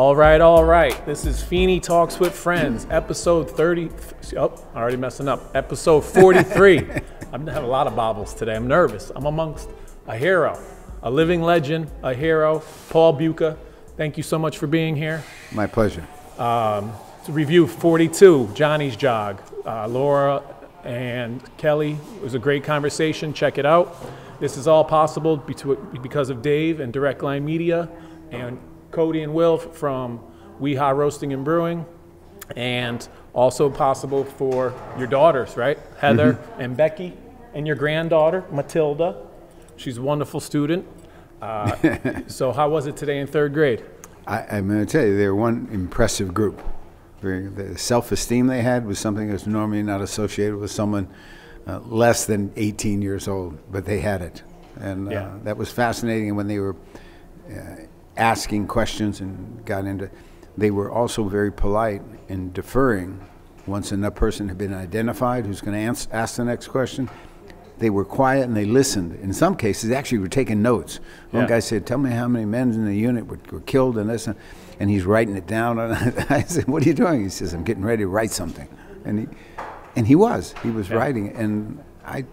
All right. This is Feeney Talks with Friends, episode 30. Oh, already messing up. Episode 43. I'm gonna have a lot of bobbles today. I'm nervous. I'm amongst a hero, a living legend, a hero, Paul Bucha. Thank you so much for being here. My pleasure. To review 42, Johnny's Jog. Laura and Kelly, it was a great conversation. Check it out. This is all possible because of Dave and Direct Line Media and Cody and Will from WeHa Roasting and Brewing, and also possible for your daughters, right? Heather and Becky, and your granddaughter, Matilda. She's a wonderful student. So how was it today in third grade? I'm going to tell you, they're one impressive group. The self-esteem they had was something that's normally not associated with someone less than 18 years old, but they had it. And that was fascinating. And when they were asking questions and got into, they were also very polite and deferring. Once enough person had been identified who's going to ask the next question, they were quiet and they listened. In some cases, they actually were taking notes. One guy said, "Tell me how many men in the unit were killed in this," and he's writing it down. And I said, "What are you doing?" He says, "I'm getting ready to write something." And he was writing, and I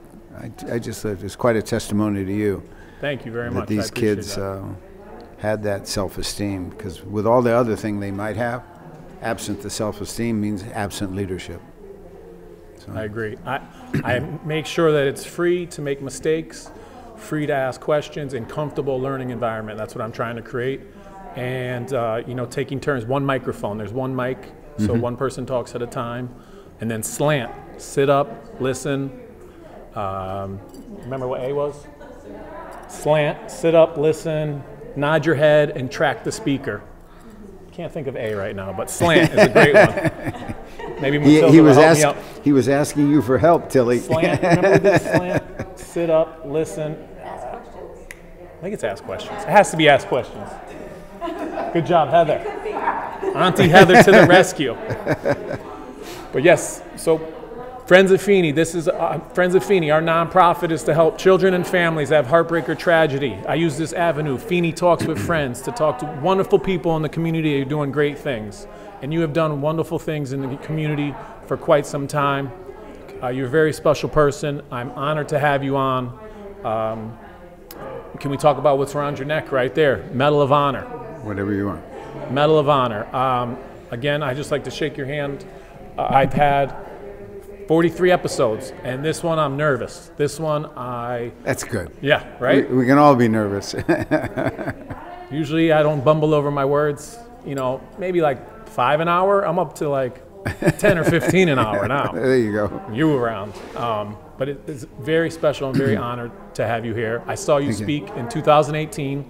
just thought it was quite a testimony to you. Thank you very much. That these kids had that self-esteem, because with all the other thing they might have, absent the self-esteem means absent leadership. So. I agree. I make sure that it's free to make mistakes, free to ask questions, and comfortable learning environment. That's what I'm trying to create. And taking turns, one microphone. There's one mic, so one person talks at a time. And then slant, sit up, listen. Remember what A was? Slant, sit up, listen, nod your head, and track the speaker. Can't think of A right now, but slant is a great one. Maybe Matilda will help me out. He was asking you for help, Tilly. Slant, remember this? Slant, sit up, listen. I think it's ask questions. It has to be ask questions. Good job, Heather. Auntie Heather to the rescue. But yes, so Friends of Feeney, this is Friends of Feeney. Our nonprofit is to help children and families that have heartbreak or tragedy. I use this avenue, Feeney Talks with Friends, to talk to wonderful people in the community who are doing great things. And you have done wonderful things in the community for quite some time. You're a very special person. I'm honored to have you on. Can we talk about what's around your neck right there? Medal of Honor. Whatever you want. Medal of Honor. Again, I just like to shake your hand. I've had 43 episodes, and this one I'm nervous. This one That's good. Yeah, right? We can all be nervous. Usually I don't bumble over my words. Maybe like 5 an hour. I'm up to like 10 or 15 an hour now. There you go. You around. But it's very special. I'm very honored to have you here. I saw you speak in 2018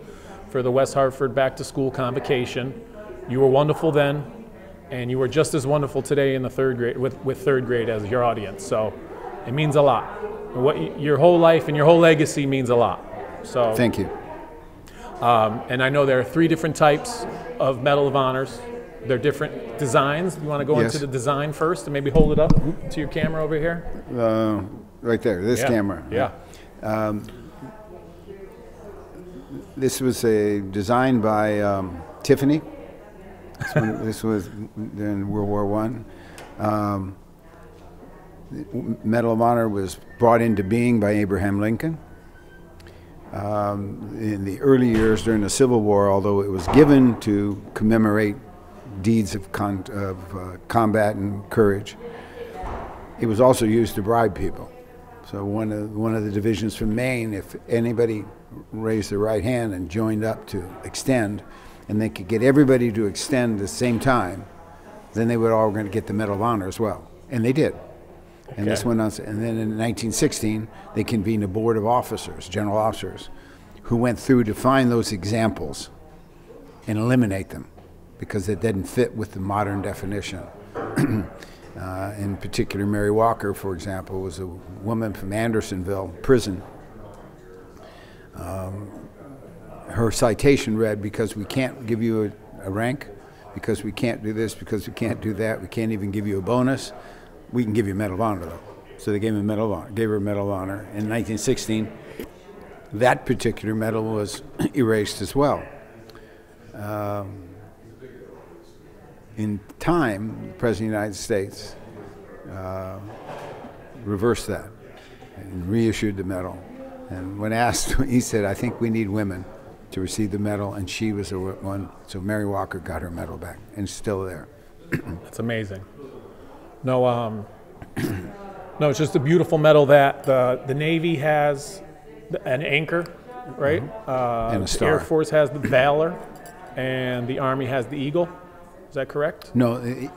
for the West Hartford Back to School Convocation. You were wonderful then. And you were just as wonderful today in the third grade with third grade as your audience. So it means a lot. Your whole life and your whole legacy means a lot. So thank you. And I know there are 3 different types of Medal of Honors. They're different designs. You want to go into the design first and maybe hold it up to your camera over here? Right there, this camera. Yeah. This was designed by Tiffany. This was during World War I. Medal of Honor was brought into being by Abraham Lincoln. In the early years during the Civil War, although it was given to commemorate deeds of combat and courage, it was also used to bribe people. So one of the divisions from Maine, if anybody raised their right hand and joined up to extend, and they could get everybody to extend at the same time, then they were all going to get the Medal of Honor as well. And they did. And this went on. And then in 1916, they convened a board of officers, general officers, who went through to find those examples and eliminate them because it didn't fit with the modern definition. In particular, Mary Walker, for example, was a woman from Andersonville prison. Her citation read, "Because we can't give you a rank, because we can't do this, because we can't do that, we can't even give you a bonus, we can give you a Medal of Honor, though." So they gave her a Medal of Honor. In 1916, that particular medal was erased as well. In time, the President of the United States reversed that and reissued the medal. And when asked, he said, I think we need women to receive the medal, and she was the one. So Mary Walker got her medal back, and it's still there. That's amazing. No, no, it's just a beautiful medal that the Navy has an anchor, right? And a star. The Air Force has the Valor, and the Army has the Eagle. Is that correct? No, the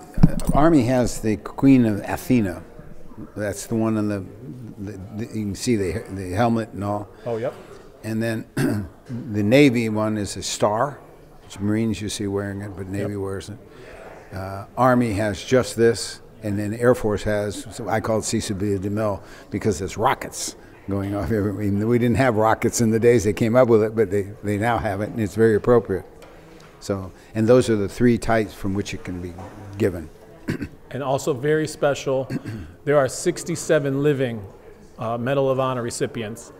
Army has the Queen of Athena. That's the one on the you can see the helmet and all. Oh, yep. And then the Navy one is a star, which Marines you see wearing it, but Navy wears it. Army has just this, and then Air Force has, so I call it Cecil de Mille because there's rockets going off everywhere. We didn't have rockets in the days they came up with it, but they now have it, and it's very appropriate. So, and those are the three types from which it can be given. And also very special, there are 67 living Medal of Honor recipients,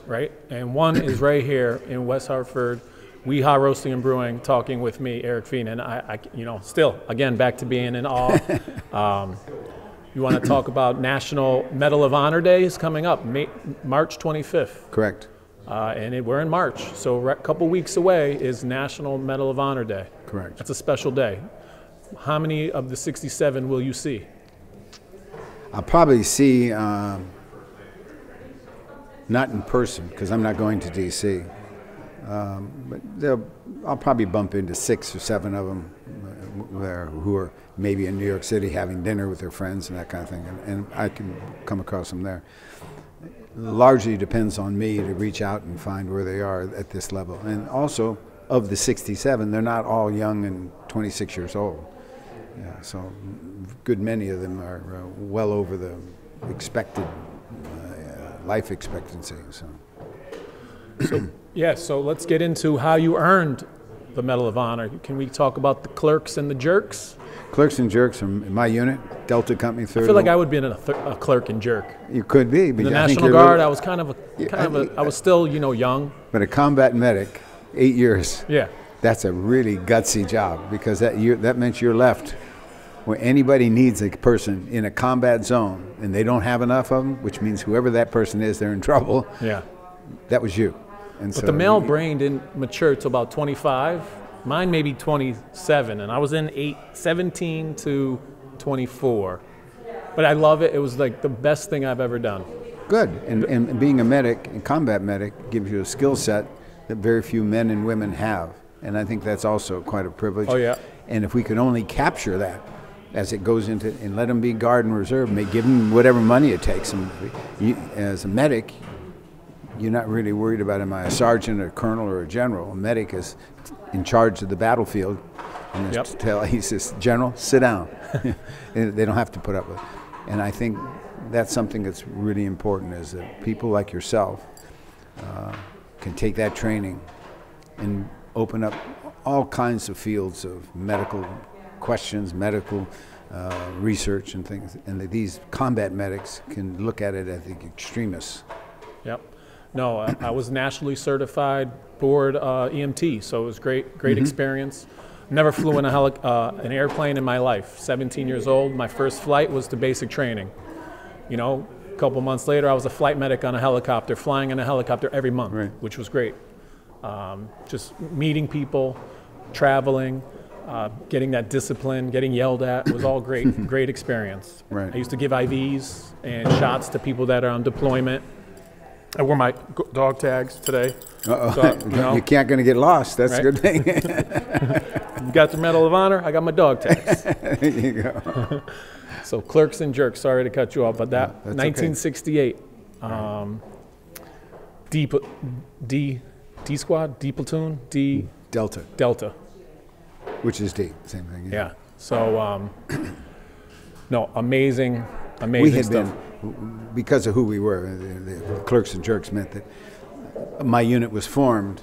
right? And one is right here in West Hartford, WeHa Roasting and Brewing, talking with me, Eric Feeney, and I, you know, still, again, back to being in awe. You want to talk about National Medal of Honor Day is coming up, March 25th. Correct. And we're in March, so a couple weeks away is National Medal of Honor Day. Correct. That's a special day. How many of the 67 will you see? I'll probably see, not in person, because I'm not going to D.C., but I'll probably bump into 6 or 7 of them there who are maybe in New York City having dinner with their friends and that kind of thing, and I can come across them there. Largely depends on me to reach out and find where they are at this level. And also, of the 67, they're not all young and 26 years old. Yeah, so a good many of them are well over the expected life expectancy. So let's get into how you earned the Medal of Honor. Can we talk about the Clerks and the Jerks? Clerks and Jerks are my unit, Delta Company, 3rd. I feel like I would be a clerk and jerk. You could be. But in the National Guard, I was I was still, you know, young. But a combat medic, 8 years. Yeah. That's a really gutsy job, because that meant you're left where anybody needs a person in a combat zone and they don't have enough of them, which means whoever that person is, they're in trouble. Yeah. That was you. And but the male brain didn't mature till about 25. Mine maybe 27, and I was in 17 to 24. But I love it. It was like the best thing I've ever done. Good. And being a medic, a combat medic, gives you a skill set that very few men and women have. And I think that's also quite a privilege. Oh, yeah. And if we could only capture that as it goes into, and let them be Guard and Reserve, may give them whatever money it takes. And as a medic, you're not really worried about, am I a sergeant or a colonel or a general? A medic is in charge of the battlefield. And he says, General, sit down. They don't have to put up with it. And I think that's something that's really important, is that people like yourself can take that training and open up all kinds of fields of medical questions, medical research and things. And these combat medics can look at it as the extremists. Yep. No, I was nationally certified board EMT, so it was great experience. Never flew in an airplane in my life. 17 years old, my first flight was to basic training. You know, a couple months later, I was a flight medic on a helicopter, flying in a helicopter every month, which was great. Just meeting people, traveling, getting that discipline, getting yelled at, was all great, great experience. I used to give IVs and shots to people that are on deployment. I wore my dog tags today. So, you can't going to get lost. That's a good thing. You got the Medal of Honor. I got my dog tags. There you go. So Clerks and Jerks. Sorry to cut you off, but that 1968. Okay. D squad, D platoon, D Delta. Which is D, same thing. Yeah. So no, amazing we had stuff. Because of who we were, the Clerks and Jerks meant that my unit was formed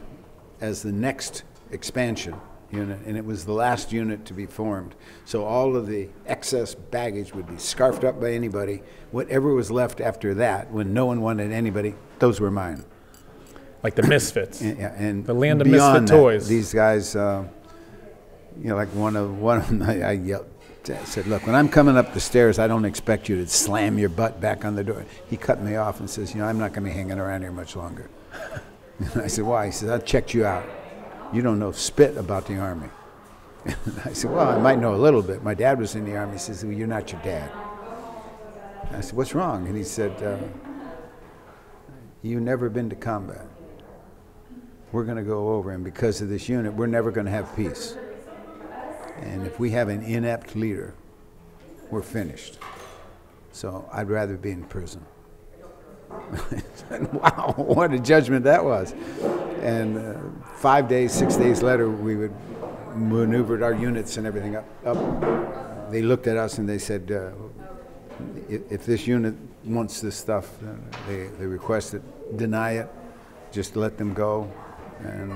as the next expansion unit, and it was the last unit to be formed. So all of the excess baggage would be scarfed up by anybody. Whatever was left after that, when no one wanted anybody, those were mine. Like the misfits. And the land of misfit toys. These guys, You know, like one of them, I yelled, I said, look, when I'm coming up the stairs, I don't expect you to slam your butt back on the door. He cut me off and says, you know, I'm not going to be hanging around here much longer. And I said, why? He says, I checked you out. You don't know spit about the Army. And I said, well, I might know a little bit. My dad was in the Army. He says, well, you're not your dad. And I said, what's wrong? And he said, you've never been to combat. We're going to go over, and because of this unit, we're never going to have peace. And if we have an inept leader, we're finished. So I'd rather be in prison. Wow, what a judgment that was. And 5 days, 6 days later, we would maneuvered our units and everything up. They looked at us and they said, if this unit wants this stuff, they request it, deny it, just let them go, and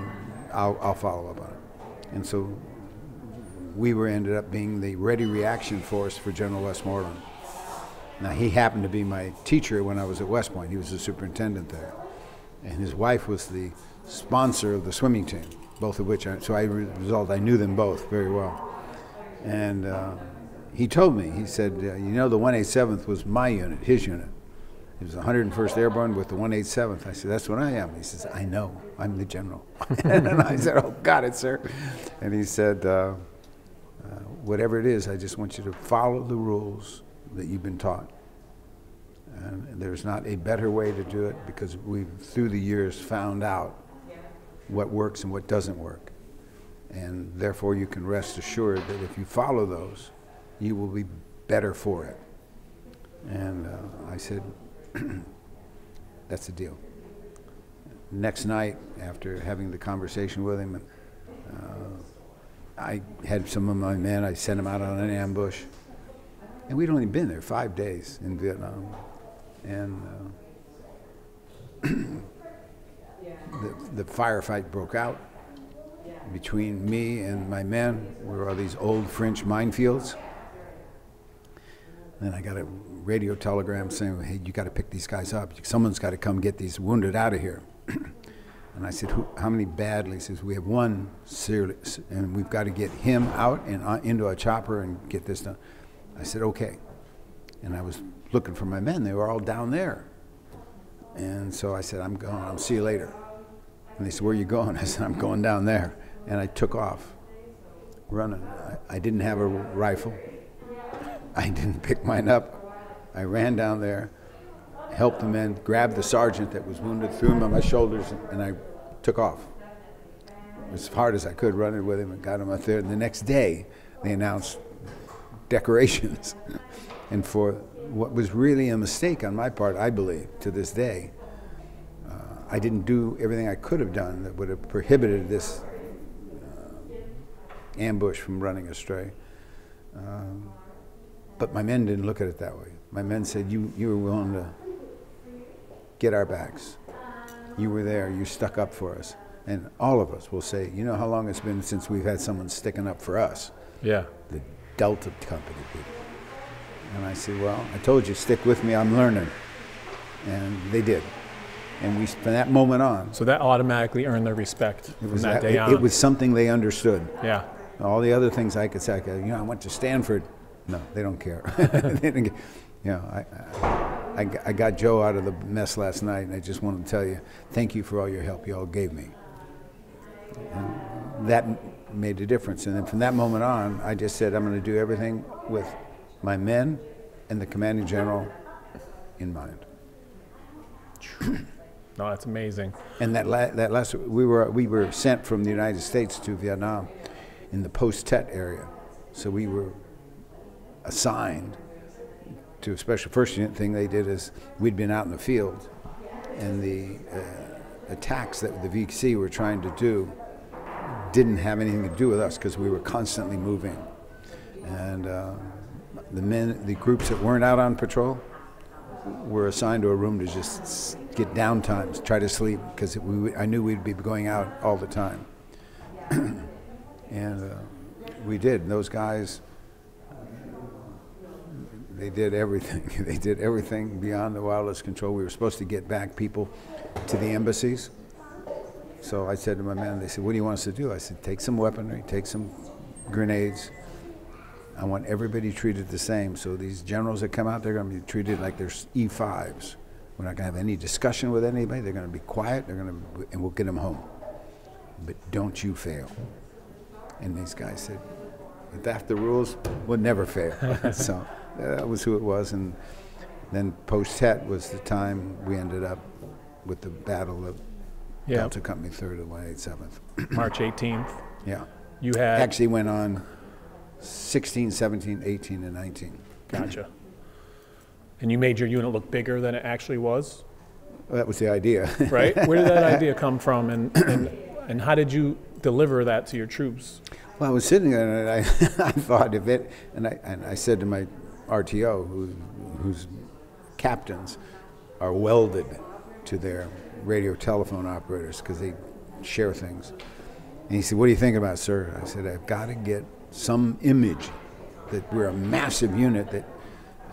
I'll follow up on it. And so we ended up being the ready reaction force for General Westmoreland. Now, he happened to be my teacher when I was at West Point. He was the superintendent there. And his wife was the sponsor of the swimming team, both of which, I knew them both very well. And he told me, he said, you know, the 187th was my unit, his unit. He was the 101st Airborne with the 187th. I said, that's what I am. He says, I know, I'm the general. And I said, oh, got it, sir. And he said, whatever it is, I just want you to follow the rules that you've been taught. And there's not a better way to do it, because we've, through the years, found out what works and what doesn't work. And therefore, you can rest assured that if you follow those, you will be better for it. And I said, that's the deal. Next night, after having the conversation with him, I had some of my men, I sent them out on an ambush. And we'd only been there 5 days in Vietnam. And the firefight broke out between me and my men. We were all these old French minefields. And I got a radio telegram saying, hey, you got to pick these guys up. Someone's got to come get these wounded out of here. And I said, how many badly? He says, we have one serious, and we've got to get him out and into a chopper and get this done. I said, okay. And I was looking for my men. They were all down there. And so I said, I'm going. I'll see you later. And they said, where are you going? I said, I'm going down there. And I took off, running. I didn't have a rifle. I didn't pick mine up. I ran down there, helped the men, grabbed the sergeant that was wounded, threw him on my shoulders, and I took off as hard as I could, running with him, and got him up there. And the next day, they announced decorations. And for what was really a mistake on my part, I believe, to this day, I didn't do everything I could have done that would have prohibited this ambush from running astray. But my men didn't look at it that way. My men said, you were willing to get our backs. You were there, you stuck up for us. And all of us will say, you know how long it's been since we've had someone sticking up for us? Yeah. The Delta Company people. And I said, well, I told you, stick with me, I'm learning. And they did. And we, from that moment on. So that automatically earned their respect from that day on. It was something they understood. Yeah. All the other things I could say, you know, I went to Stanford. No, they don't care. They didn't, you know, I got Joe out of the mess last night, and I just wanted to tell you, thank you for all your help you all gave me. And that made a difference. And then from that moment on, I just said, I'm going to do everything with my men and the commanding general in mind. No, that's amazing. And that last, we were sent from the United States to Vietnam in the post-Tet area. So we were assigned to a special first unit. Thing they did is we'd been out in the field, and the attacks that the VC were trying to do didn't have anything to do with us because we were constantly moving. And the groups that weren't out on patrol were assigned to a room to just get downtime, try to sleep, because I knew we'd be going out all the time. And we did. Those guys, they did everything. They did everything beyond the wildest control. We were supposed to get back people to the embassies. So I said to my men, they said, what do you want us to do? I said, take some weaponry, take some grenades. I want everybody treated the same. So these generals that come out, they're going to be treated like they're E5s. We're not going to have any discussion with anybody. They're going to be quiet. And we'll get them home. But don't you fail. And these guys said, if that's the rules, we'll never fail. So that was who it was. And then post-Tet was the time we ended up with the Battle of Delta Company 3rd and 187th. March 18th. Yeah. You had... Actually went on 16, 17, 18, and 19. Gotcha. And you made your unit look bigger than it actually was? Well, that was the idea. Right? Where did that idea come from, and how did you deliver that to your troops? Well, I was sitting there and I thought of it, and I said to my RTO, whose captains are welded to their radio telephone operators because they share things. And he said, what do you think about it, sir? I said, I've got to get some image that we're a massive unit that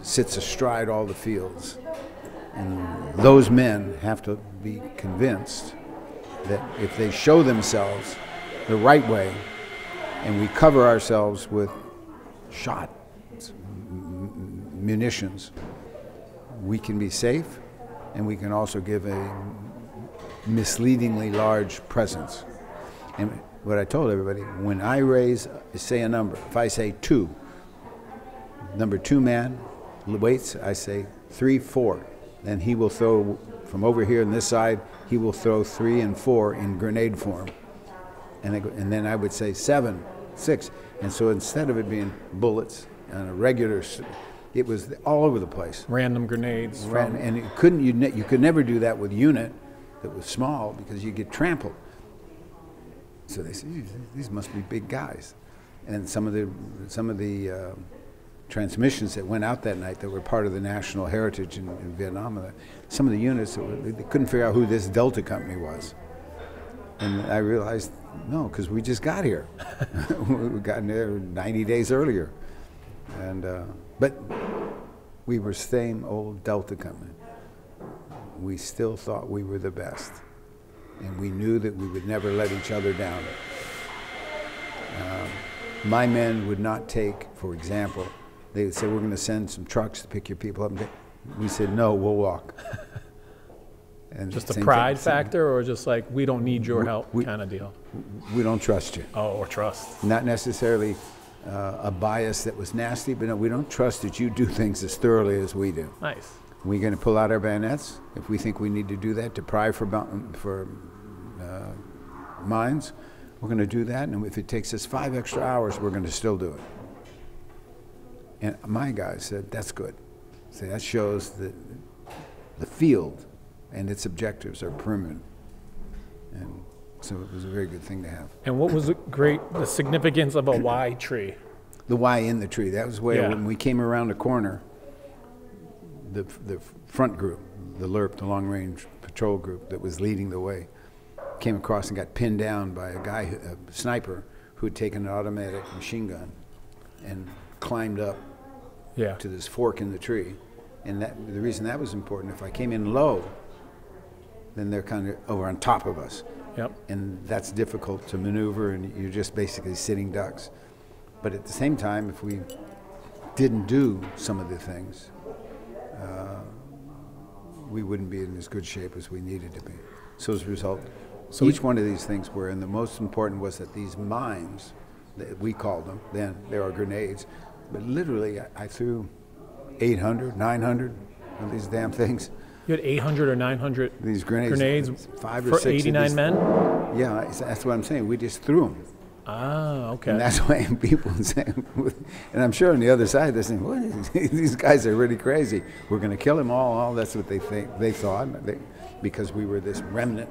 sits astride all the fields. And those men have to be convinced that if they show themselves the right way and we cover ourselves with shot, munitions, we can be safe and we can also give a misleadingly large presence. And what I told everybody, when I say a number, if I say 2, number 2 man waits, I say 3, 4. Then he will throw from over here on this side, he will throw 3 and 4 in grenade form. And then I would say 7, 6. And so instead of it being bullets and a regular, it was all over the place. Random grenades. And you could never do that with a unit that was small because you get trampled. So they said, these must be big guys. And some of the transmissions that went out that night that were part of the national heritage in Vietnam, some of the units, they couldn't figure out who this Delta Company was. And I realized, no, because we just got here. We got there 90 days earlier. And but we were same old Delta Company. We still thought we were the best. And we knew that we would never let each other down. My men would not take, for example, they would say, we're going to send some trucks to pick your people up. We said, no, we'll walk. And just a pride factor, or just like, we don't need your help kind of deal? We don't trust you. Oh, or trust. Not necessarily a bias that was nasty, but no, we don't trust that you do things as thoroughly as we do. Nice. We're going to pull out our bayonets if we think we need to do that to pry for mines. We're going to do that, and if it takes us 5 extra hours, we're going to still do it. And my guys said, that's good. So that shows that the field and its objectives are permanent. And so it was a very good thing to have. And what was the significance of a Y tree? The Y in the tree. That was where when we came around the corner, the front group, the LRP, the Long Range Patrol Group that was leading the way, came across and got pinned down by a sniper who had taken an automatic machine gun and climbed up to this fork in the tree. And the reason that was important, if I came in low, then they're kind of over on top of us. Yep. And that's difficult to maneuver, and you're just basically sitting ducks. But at the same time, if we didn't do some of the things, we wouldn't be in as good shape as we needed to be. So as a result, each one of these things were, and the most important was that these mines, that we called them, then there are grenades, but literally I threw 800, 900 of these damn things. You had 800 or 900 these grenades 5 or 6 for 89 men? Yeah, that's what I'm saying. We just threw them. Ah, okay. And that's why people say, and I'm sure on the other side they're saying, what is these guys are really crazy. We're going to kill them all. That's what they thought, because we were this remnant.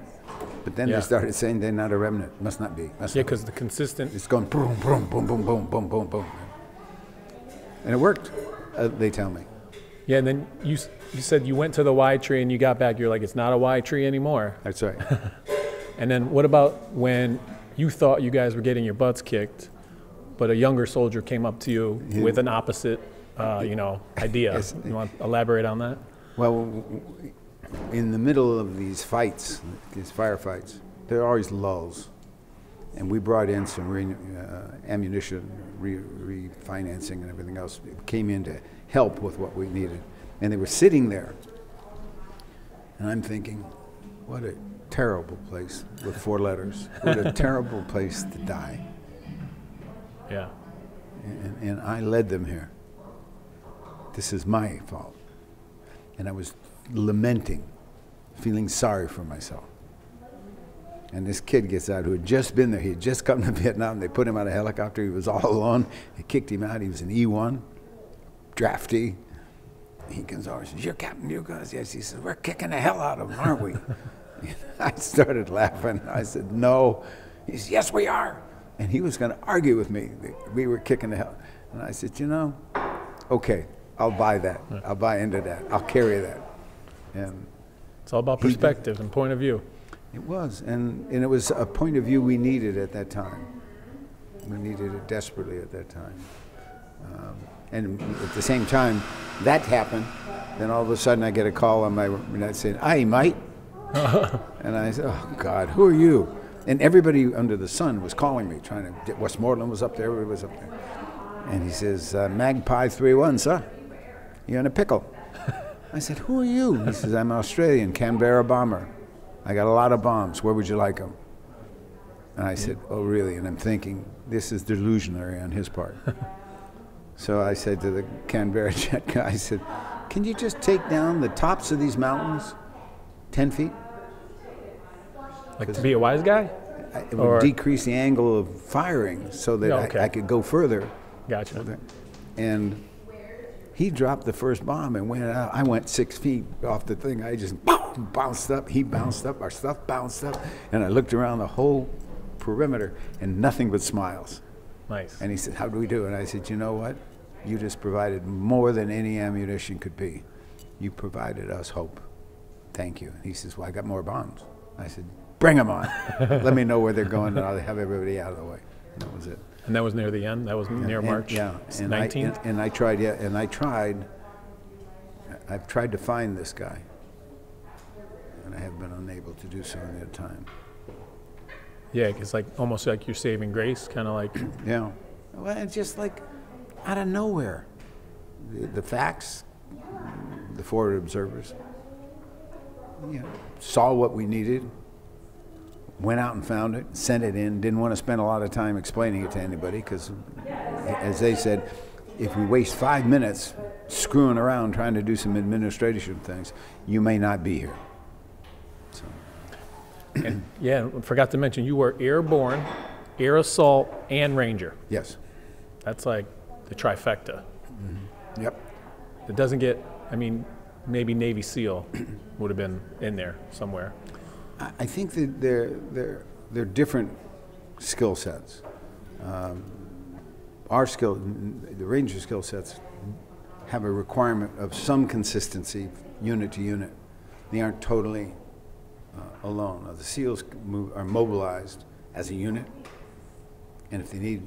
But then they started saying they're not a remnant. Must not be. Because the consistent. It's going boom, boom, boom, boom, boom, boom, boom, boom. And it worked, they tell me. Yeah, and then you said you went to the Y tree and you got back, you're like, it's not a Y tree anymore. That's right. And then what about when you thought you guys were getting your butts kicked, but a younger soldier came up to you with an opposite, idea? Yes. You want to elaborate on that? Well, in the middle of these fights, these firefights, there are always lulls. And we brought in some ammunition, refinancing and everything else. It came in to help with what we needed. And they were sitting there. And I'm thinking, what a terrible place with 4 letters. What a terrible place to die. Yeah. And I led them here. This is my fault. And I was lamenting, feeling sorry for myself. And this kid gets out who had just been there. He had just come to Vietnam. They put him on a helicopter. He was all alone. They kicked him out. He was an E1, draftee. He comes over and says, "You're Captain Bucha?" Yes. He says, "We're kicking the hell out of him, aren't we?" I started laughing. I said, "No." He said, "Yes, we are." And he was going to argue with me. We were kicking the hell. And I said, "You know, okay, I'll buy that. I'll buy into that. I'll carry that." And it's all about perspective and point of view. It was, and it was a point of view we needed at that time. We needed it desperately at that time. And at the same time, that happened. Then all of a sudden, I get a call on my net saying, "Aye, mate." And I said, "Oh God, who are you?" And everybody under the sun was calling me, trying to get. Westmoreland was up there. Everybody was up there. And he says, "Magpie 3-1, sir. You're in a pickle." I said, "Who are you?" He says, "I'm Australian, Canberra bomber. I got a lot of bombs. Where would you like them?" And I said, "Oh, really?" And I'm thinking, this is delusionary on his part. So I said to the Canberra jet guy, I said, "Can you just take down the tops of these mountains 10 feet? Like to be a wise guy? It would decrease the angle of firing so that I could go further." Gotcha. And he dropped the first bomb and went out. I went 6 feet off the thing. I just bounced up. He bounced up. Our stuff bounced up. And I looked around the whole perimeter and nothing but smiles. Nice. And he said, "How do we do?" And I said, "You know what? You just provided more than any ammunition could be. You provided us hope. Thank you." And he says, "Well, I got more bombs." I said, "Bring them on. Let me know where they're going, and I'll have everybody out of the way." And that was it. And that was near the end? That was near March 19th? And I tried, I've tried to find this guy. And I have been unable to do so in that time. Yeah, it's like almost like you're saving grace, kind of like. Yeah. Well, it's just like out of nowhere. The facts, the forward observers, saw what we needed, went out and found it, sent it in, didn't want to spend a lot of time explaining it to anybody because, as they said, if we waste 5 minutes screwing around trying to do some administration things, you may not be here. So. And, yeah, forgot to mention, you were airborne, air assault, and ranger. Yes. That's like the trifecta. Mm-hmm. Yep. It doesn't get, I mean, maybe Navy SEAL would have been in there somewhere. I think that they're different skill sets. The Ranger skill sets have a requirement of some consistency, unit to unit. They aren't totally alone. The SEALs are mobilized as a unit, and if they need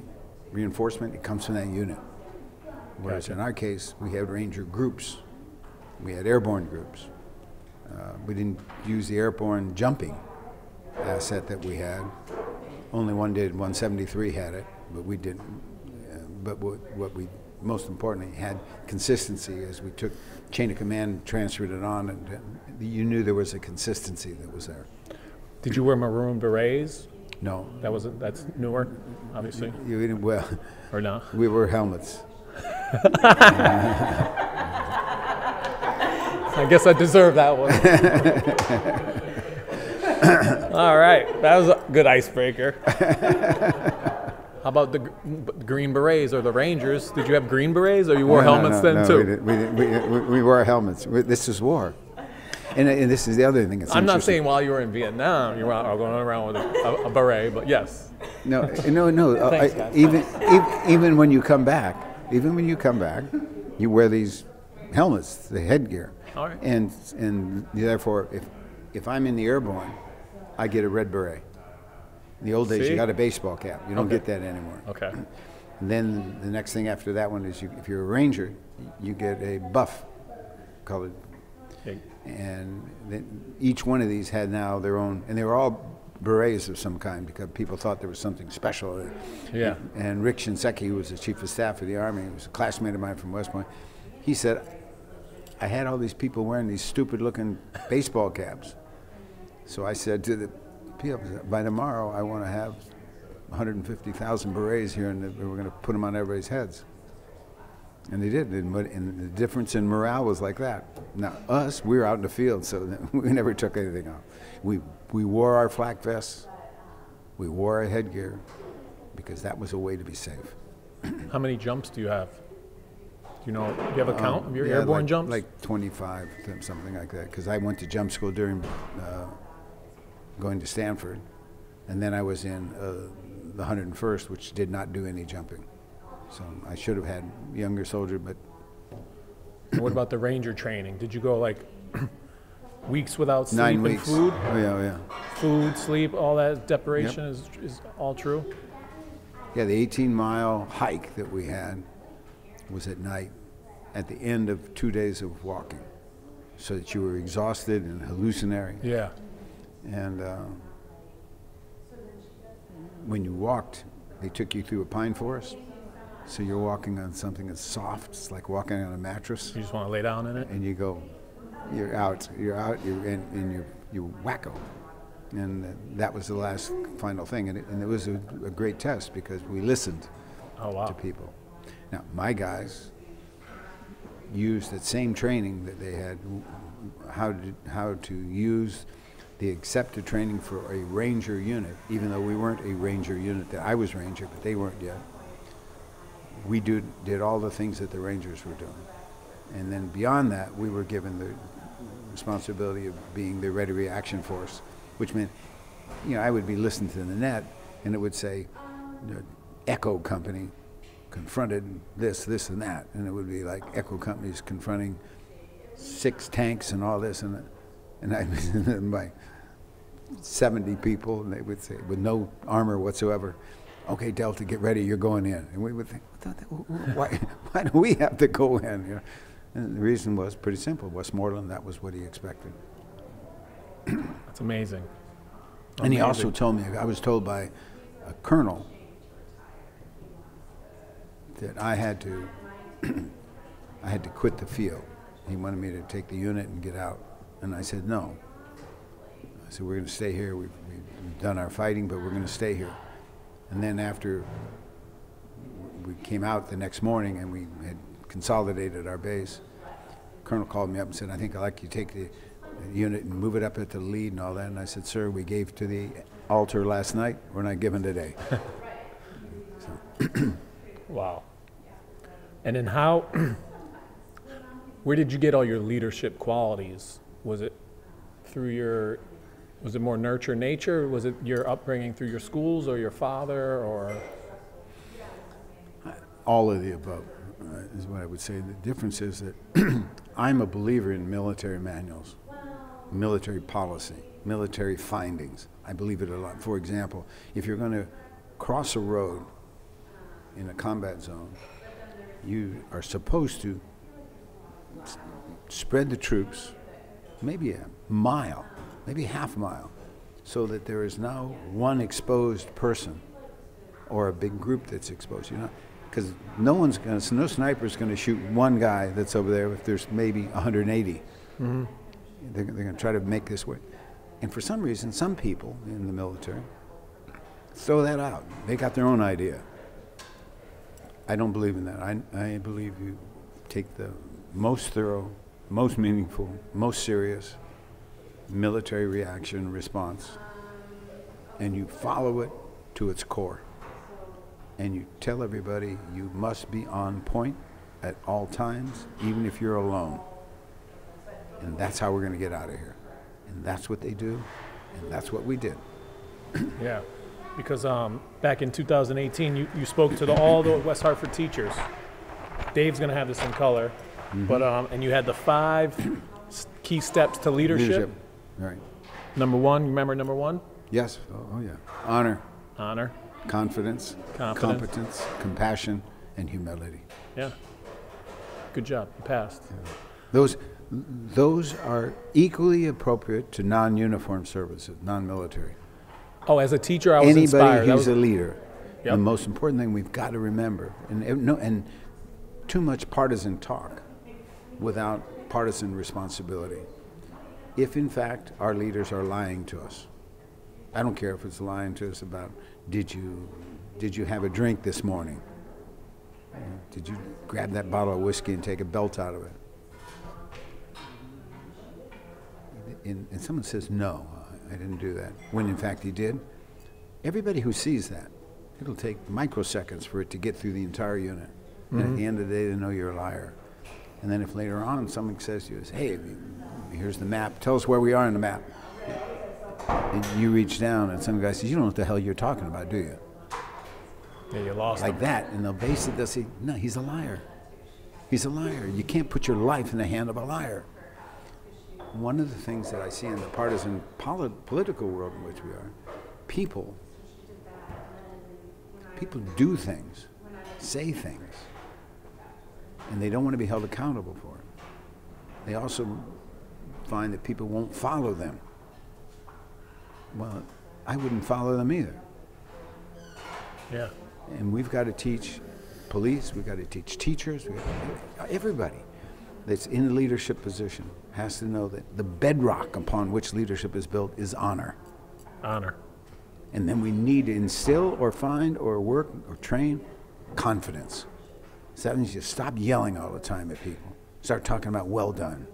reinforcement, it comes from that unit. Whereas in our case, we had Ranger groups, we had airborne groups. We didn't use the airborne jumping asset that we had. Only one did. 173 had it, but we didn't. But what we most importantly had consistency as we took chain of command, transferred it on, and you knew there was a consistency that was there. Did you wear maroon berets? No. That's newer, obviously. You didn't, well. Or no? We wore helmets. I guess I deserve that one. All right, that was a good icebreaker. How about the Green Berets or the Rangers? Did you have Green Berets, or you wore helmets then too? We wore helmets. This is war, and this is the other thing. I'm not saying while you were in Vietnam you were going around with a beret, but yes. No. Thanks, guys. Even when you come back, you wear these helmets, the headgear. All right. And therefore, if I'm in the airborne, I get a red beret. In the old days, you got a baseball cap. You don't get that anymore. Okay. And then the next thing after that one is if you're a Ranger, you get a buff colored. And then each one of these had now their own, and they were all berets of some kind because people thought there was something special. Yeah. And Rick Shinseki, who was the chief of staff of the Army, he was a classmate of mine from West Point, he said, I had all these people wearing these stupid-looking baseball caps. So I said to the people, by tomorrow I want to have 150,000 berets here, and we're going to put them on everybody's heads. And they did, and the difference in morale was like that. Now, we were out in the field, so we never took anything off. We wore our flak vests, we wore our headgear, because that was a way to be safe. How many jumps do you have? Do you know, do you have a count of your airborne jumps? Like 25, something like that, because I went to jump school during going to Stanford, and then I was in the 101st, which did not do any jumping. So I should have had younger soldier, but. And what about the Ranger training? Did you go like weeks without sleep 9 and weeks. food? Oh, yeah. Food, sleep, all that deprivation is all true? Yeah, the 18-mile hike that we had was at night at the end of 2 days of walking, so that you were exhausted and hallucinatory. Yeah. And when you walked, they took you through a pine forest, so you're walking on something that's soft. It's like walking on a mattress. You just want to lay down in it? And you go, you're out, and you're wacko. And that was the last final thing. And it was a great test because we listened to people. Now, my guys used that same training that they had, how to use the accepted training for a Ranger unit, even though we weren't a Ranger unit. That I was Ranger, but they weren't yet. We did all the things that the Rangers were doing. And then beyond that, we were given the responsibility of being the ready reaction force, which meant, I would be listening to the net, and it would say, Echo Company confronted this, and that. And it would be like Echo Company's confronting 6 tanks and all this, and I'd be by 70 people, and they would say, with no armor whatsoever, okay, Delta, get ready, you're going in. And we would think, why do we have to go in? And the reason was pretty simple. Westmoreland, that was what he expected. That's amazing. And he also told me, I was told by a colonel that I had to quit the field. He wanted me to take the unit and get out. And I said, no. I said, we're going to stay here. We've done our fighting, but we're going to stay here. And then after we came out the next morning and we had consolidated our base, the colonel called me up and said, I think I'd like you to take the unit and move it up at the lead and all that. And I said, sir, we gave to the altar last night. We're not giving today. Wow. And then where did you get all your leadership qualities? Was it more nurture nature? Was it your upbringing through your schools or your father or? All of the above is what I would say. The difference is that I'm a believer in military manuals, military policy, military findings. I believe it a lot. For example, if you're going to cross a road in a combat zone, you are supposed to spread the troops maybe a mile, maybe half mile, so that there is now one exposed person or a big group that's exposed, because no sniper's going to shoot one guy that's over there if there's maybe 180. Mm-hmm. They're going to try to make this work. And for some reason, some people in the military throw that out. They got their own idea. I don't believe in that. I believe you take the most thorough, most meaningful, most serious military reaction response, and you follow it to its core. And you tell everybody you must be on point at all times, even if you're alone. And that's how we're going to get out of here. And that's what they do, and that's what we did. Yeah, because back in 2018, you spoke to all the West Hartford teachers. Dave's going to have this in color, mm-hmm. But and you had the 5 key steps to leadership. Right. Number 1, remember number 1? Yes. Oh yeah. Honor. Confidence, competence, compassion, and humility. Yeah. Good job. You passed. Yeah. Those are equally appropriate to non-uniform services, non-military. Oh, as a teacher, I was Anybody inspired. who's a leader, Yep. the most important thing we've got to remember, and too much partisan talk without partisan responsibility. If in fact our leaders are lying to us, I don't care if it's lying to us about did you have a drink this morning? Did you grab that bottle of whiskey and take a belt out of it? And someone says, no, I didn't do that, when in fact he did. Everybody who sees that, it'll take microseconds for it to get through the entire unit. And at the end of the day, they know you're a liar. And then if later on someone says to you, hey, here's the map, tell us where we are on the map. And you reach down and some guy says, you don't know what the hell you're talking about, do you? Yeah, you lost like them. that, and they'll base it, they'll say, no, he's a liar. He's a liar. You can't put your life in the hand of a liar. One of the things that I see in the partisan political world in which we are, people do things, say things, and they don't want to be held accountable for it. They also find that people won't follow them. Well, I wouldn't follow them either. Yeah. And we've got to teach police, we've got to teach teachers, everybody that's in a leadership position has to know that the bedrock upon which leadership is built is honor. Honor. And then we need to instill or find or work or train confidence. So that means you stop yelling all the time at people. Start talking about well done,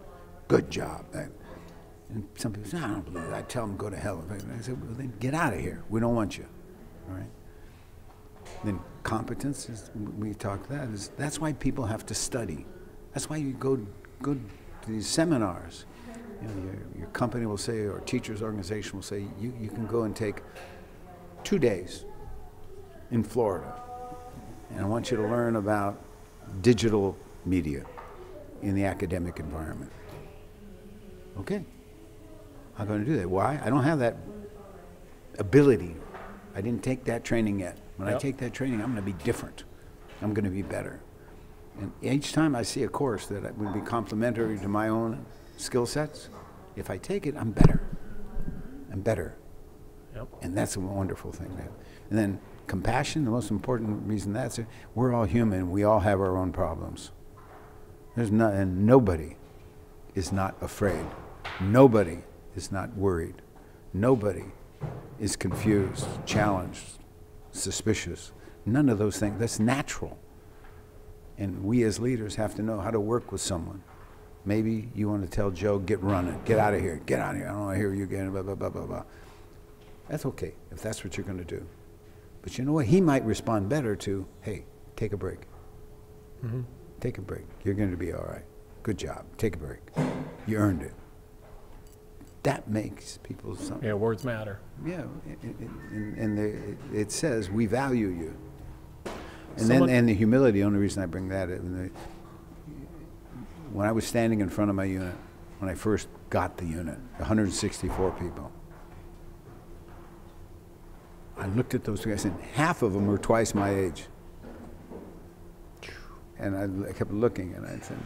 good job. And some people say, I don't believe that. I tell them go to hell. I said, well, then get out of here. We don't want you. All right? Then competence, we talk that's why people have to study. That's why you go to these seminars. You know, your company will say, or teachers' organization will say, you can go and take 2 days in Florida, and I want you to learn about digital media in the academic environment. Okay, I'm going to do that. Why? I don't have that ability. I didn't take that training yet. When I take that training, I'm going to be different. I'm going to be better. And each time I see a course that would be complementary to my own skill sets, if I take it, I'm better. I'm better. Yep. And that's a wonderful thing to have. And then compassion, the most important reason we're all human. We all have our own problems. And nobody is not afraid. Nobody is not worried. Nobody is confused, challenged, suspicious. None of those things. That's natural. And we as leaders have to know how to work with someone. Maybe you want to tell Joe, get running, get out of here, get out of here. I don't want to hear you again, blah, blah, blah, blah, blah. That's okay if that's what you're going to do. But you know what? He might respond better to, hey, take a break. Mm-hmm. Take a break. You're going to be all right. Good job. Take a break. You earned it. That makes people something. Yeah, words matter. Yeah, and it says, we value you. And the humility, the only reason I bring that in, when I was standing in front of my unit, when I first got the unit, 164 people, I looked at those guys and half of them were twice my age. And I kept looking and I said,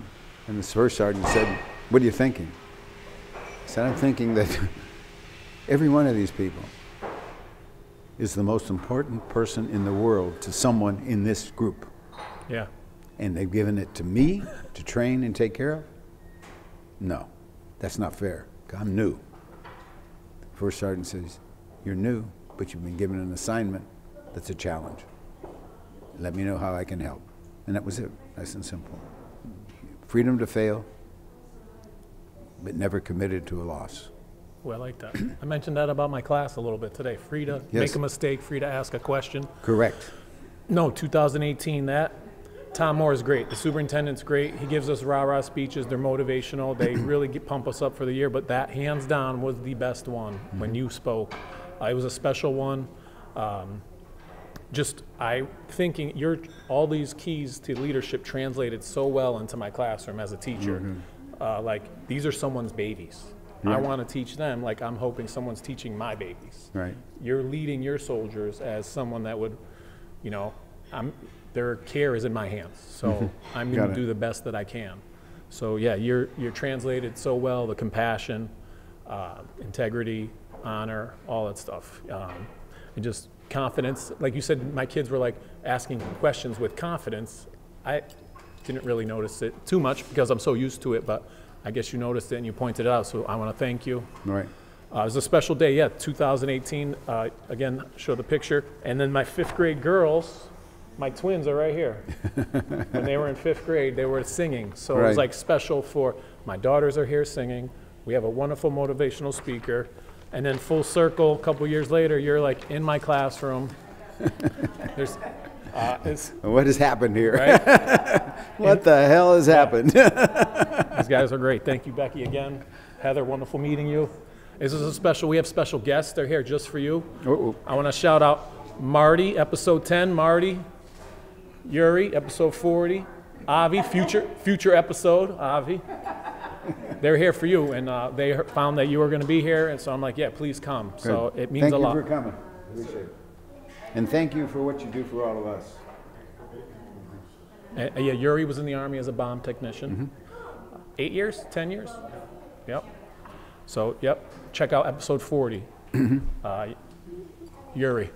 and the first sergeant said, what are you thinking? I said, I'm thinking that every one of these people is the most important person in the world to someone in this group. Yeah. And they've given it to me to train and take care of? No, that's not fair. I'm new. The first sergeant says, you're new, but you've been given an assignment that's a challenge. Let me know how I can help. And that was it, nice and simple. Freedom to fail, but never committed to a loss. Well, I like that. I mentioned that about my class a little bit today. Free to make a mistake, free to ask a question. Correct. No, 2018, Tom Moore is great. The superintendent's great. He gives us rah-rah speeches. They're motivational. They really pump us up for the year. But that, hands down, was the best one when you spoke. It was a special one. Thinking all these keys to leadership translated so well into my classroom as a teacher. Like, these are someone's babies. I want to teach them like I'm hoping someone's teaching my babies. Right. You're leading your soldiers as someone that would, their care is in my hands. So I'm going to do the best that I can. So yeah, you're translated so well, the compassion, integrity, honor, all that stuff. And just confidence. Like you said, my kids were like asking questions with confidence. I didn't really notice it too much because I'm so used to it, but I guess you noticed it and you pointed it out, so I want to thank you. Right. It was a special day, yeah, 2018. Again, show the picture. And then my 5th grade girls, my twins are right here. When they were in 5th grade, they were singing. So it was like special for my daughters are here singing. We have a wonderful motivational speaker. And then full circle, a couple years later, you're like in my classroom. There's, what has happened here? Right? What the hell has happened? These guys are great. Thank you, Becky, again. Heather, wonderful meeting you. This is a special, we have special guests. They're here just for you. I want to shout out Marty, episode 10, Marty. Yuri, episode 40. Avi, future episode, Avi. They're here for you, and they found that you were going to be here, and so I'm like, yeah, please come. Good. So it means a lot. Thank you for coming. Appreciate it. And thank you for what you do for all of us. Yeah, Yuri was in the Army as a bomb technician. 8 years? 10 years? Yep. So, yep, check out episode 40. Yuri,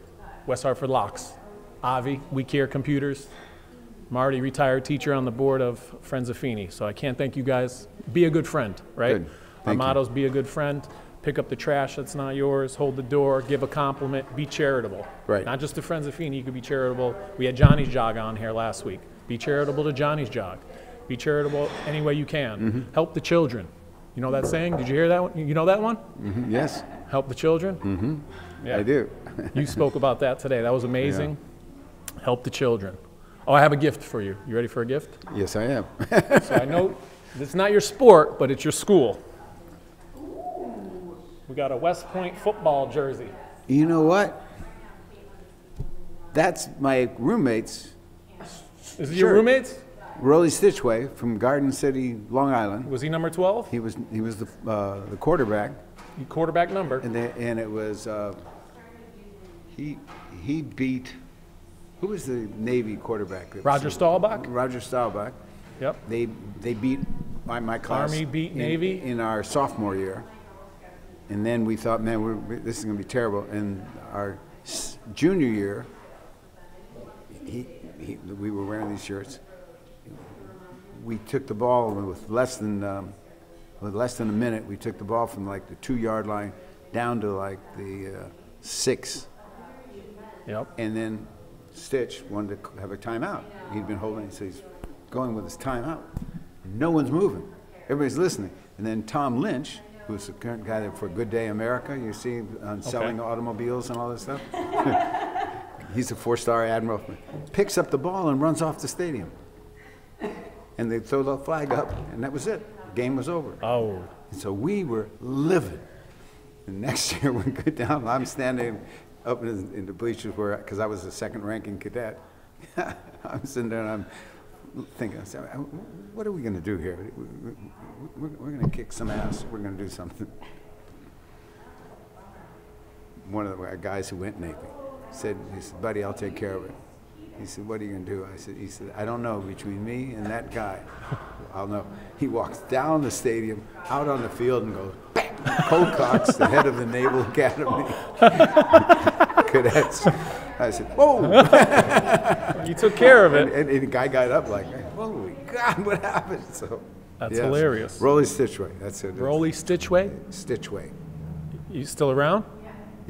West Hartford Locks. Avi, We Care Computers. Marty, retired teacher on the board of Friends of Feeney. So I can't thank you guys. Be a good friend, right? Good. Our motto's be a good friend. Pick up the trash that's not yours. Hold the door. Give a compliment. Be charitable. Right. Not just to Friends of Feeney. You could be charitable. We had Johnny's Jog on here last week. Be charitable to Johnny's Jog. Be charitable any way you can. Help the children. You know that saying? Did you hear that one? You know that one? Yes. Help the children? Yeah. I do. You spoke about that today. That was amazing. Yeah. Help the children. Oh, I have a gift for you. You ready for a gift? Yes, I am. So I know it's not your sport, but it's your school. We got a West Point football jersey. You know what? That's my roommate's. Is it your roommate's? Rolly Stitchway from Garden City, Long Island. Was he number 12? He was the quarterback. Quarterback number. And it was he beat. Who was the Navy quarterback? Roger Staubach? Roger Staubach. Yep. They beat my class. Army beat Navy? In our sophomore year. And then we thought, man, this is going to be terrible. And our junior year, we were wearing these shirts. We took the ball with less than a minute. We took the ball from like the 2-yard line down to like the 6. Yep. And then Stitch wanted to have a timeout. He'd been holding, so he's going with his timeout. No one's moving. Everybody's listening. And then Tom Lynch, who's the current guy that for Good Day America, you see on selling automobiles and all this stuff. He's a 4-star admiral. Picks up the ball and runs off the stadium. And they throw the flag up, and that was it. The game was over. Oh. And so we were livid. And next year we go down, I'm standing up in the bleachers because I was the second-ranking cadet. I'm sitting there and I'm thinking, what are we going to do here? We're going to kick some ass. We're going to do something. One of the guys who went Navy said, buddy, I'll take care of it. He said, what are you going to do? He said, I don't know. Between me and that guy, I'll know. He walks down the stadium, out on the field, and goes, bang! Cold cocks the head of the Naval Academy cadets. I said, whoa! You took care of it. And the guy got up like, holy God, what happened? So that's hilarious. Rolly Stitchway. That's it. Rolly Stitchway? Stitchway. You still around?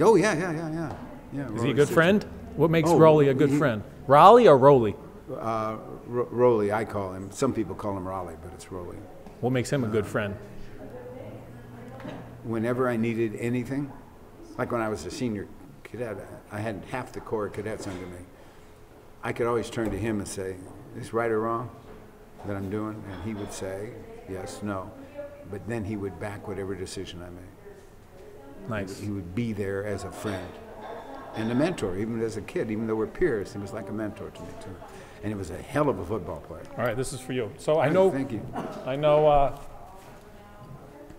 Oh, yeah. Is he a good friend? What makes Rolly a good friend? Raleigh or Rolly? Rolly, I call him. Some people call him Raleigh, but it's Rolly. What makes him a good friend? Whenever I needed anything, like when I was a senior cadet, I had half the Corps of cadets under me. I could always turn to him and say, is this right or wrong that I'm doing? And he would say, yes, no. But then he would back whatever decision I made. Nice. He would be there as a friend. And a mentor, even as a kid, even though we're peers, he was like a mentor to me too. And he was a hell of a football player. All right, this is for you. So I know. Thank you. I know.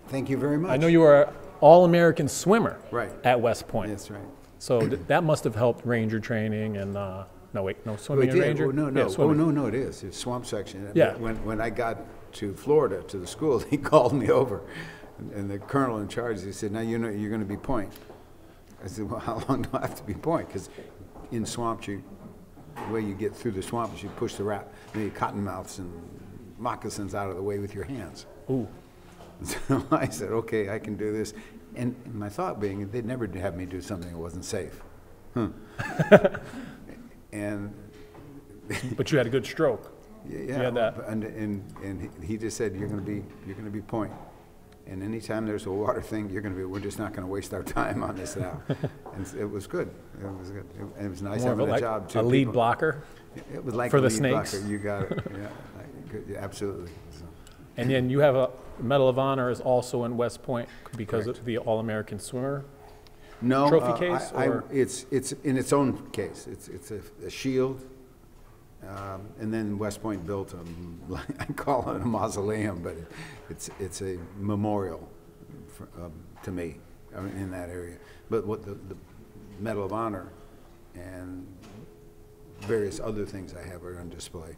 Thank you very much. I know you were an All-American swimmer. Right. At West Point. That's right. So that must have helped Ranger training and. No swimming in Ranger. Oh, no. Yeah, no, it is. It's swamp section. Yeah. When I got to Florida to the school, he called me over, and the colonel in charge, he said, "Now you know you're going to be point." I said, well, how long do I have to be point? Because in swamps, the way you get through the swamp is you push the cottonmouths and moccasins out of the way with your hands. Ooh. So I said, okay, I can do this. And my thought being, they'd never have me do something that wasn't safe. And but you had a good stroke. yeah, you had that. And he just said, you're going to be point. And anytime there's a water thing, we're just not going to waste our time on this now. And it was good. It was good. And it was nice having a job too. A lead blocker. It was like for a the lead snakes. blocker. You got it. Yeah, absolutely. So. And then you have a Medal of Honor is also in West Point because Correct. of the All-American Swimmer. No, trophy case, or it's in its own case. It's a shield, and then West Point built I call it a mausoleum, but it's a memorial to me in that area. But what the Medal of Honor and various other things I have are on display.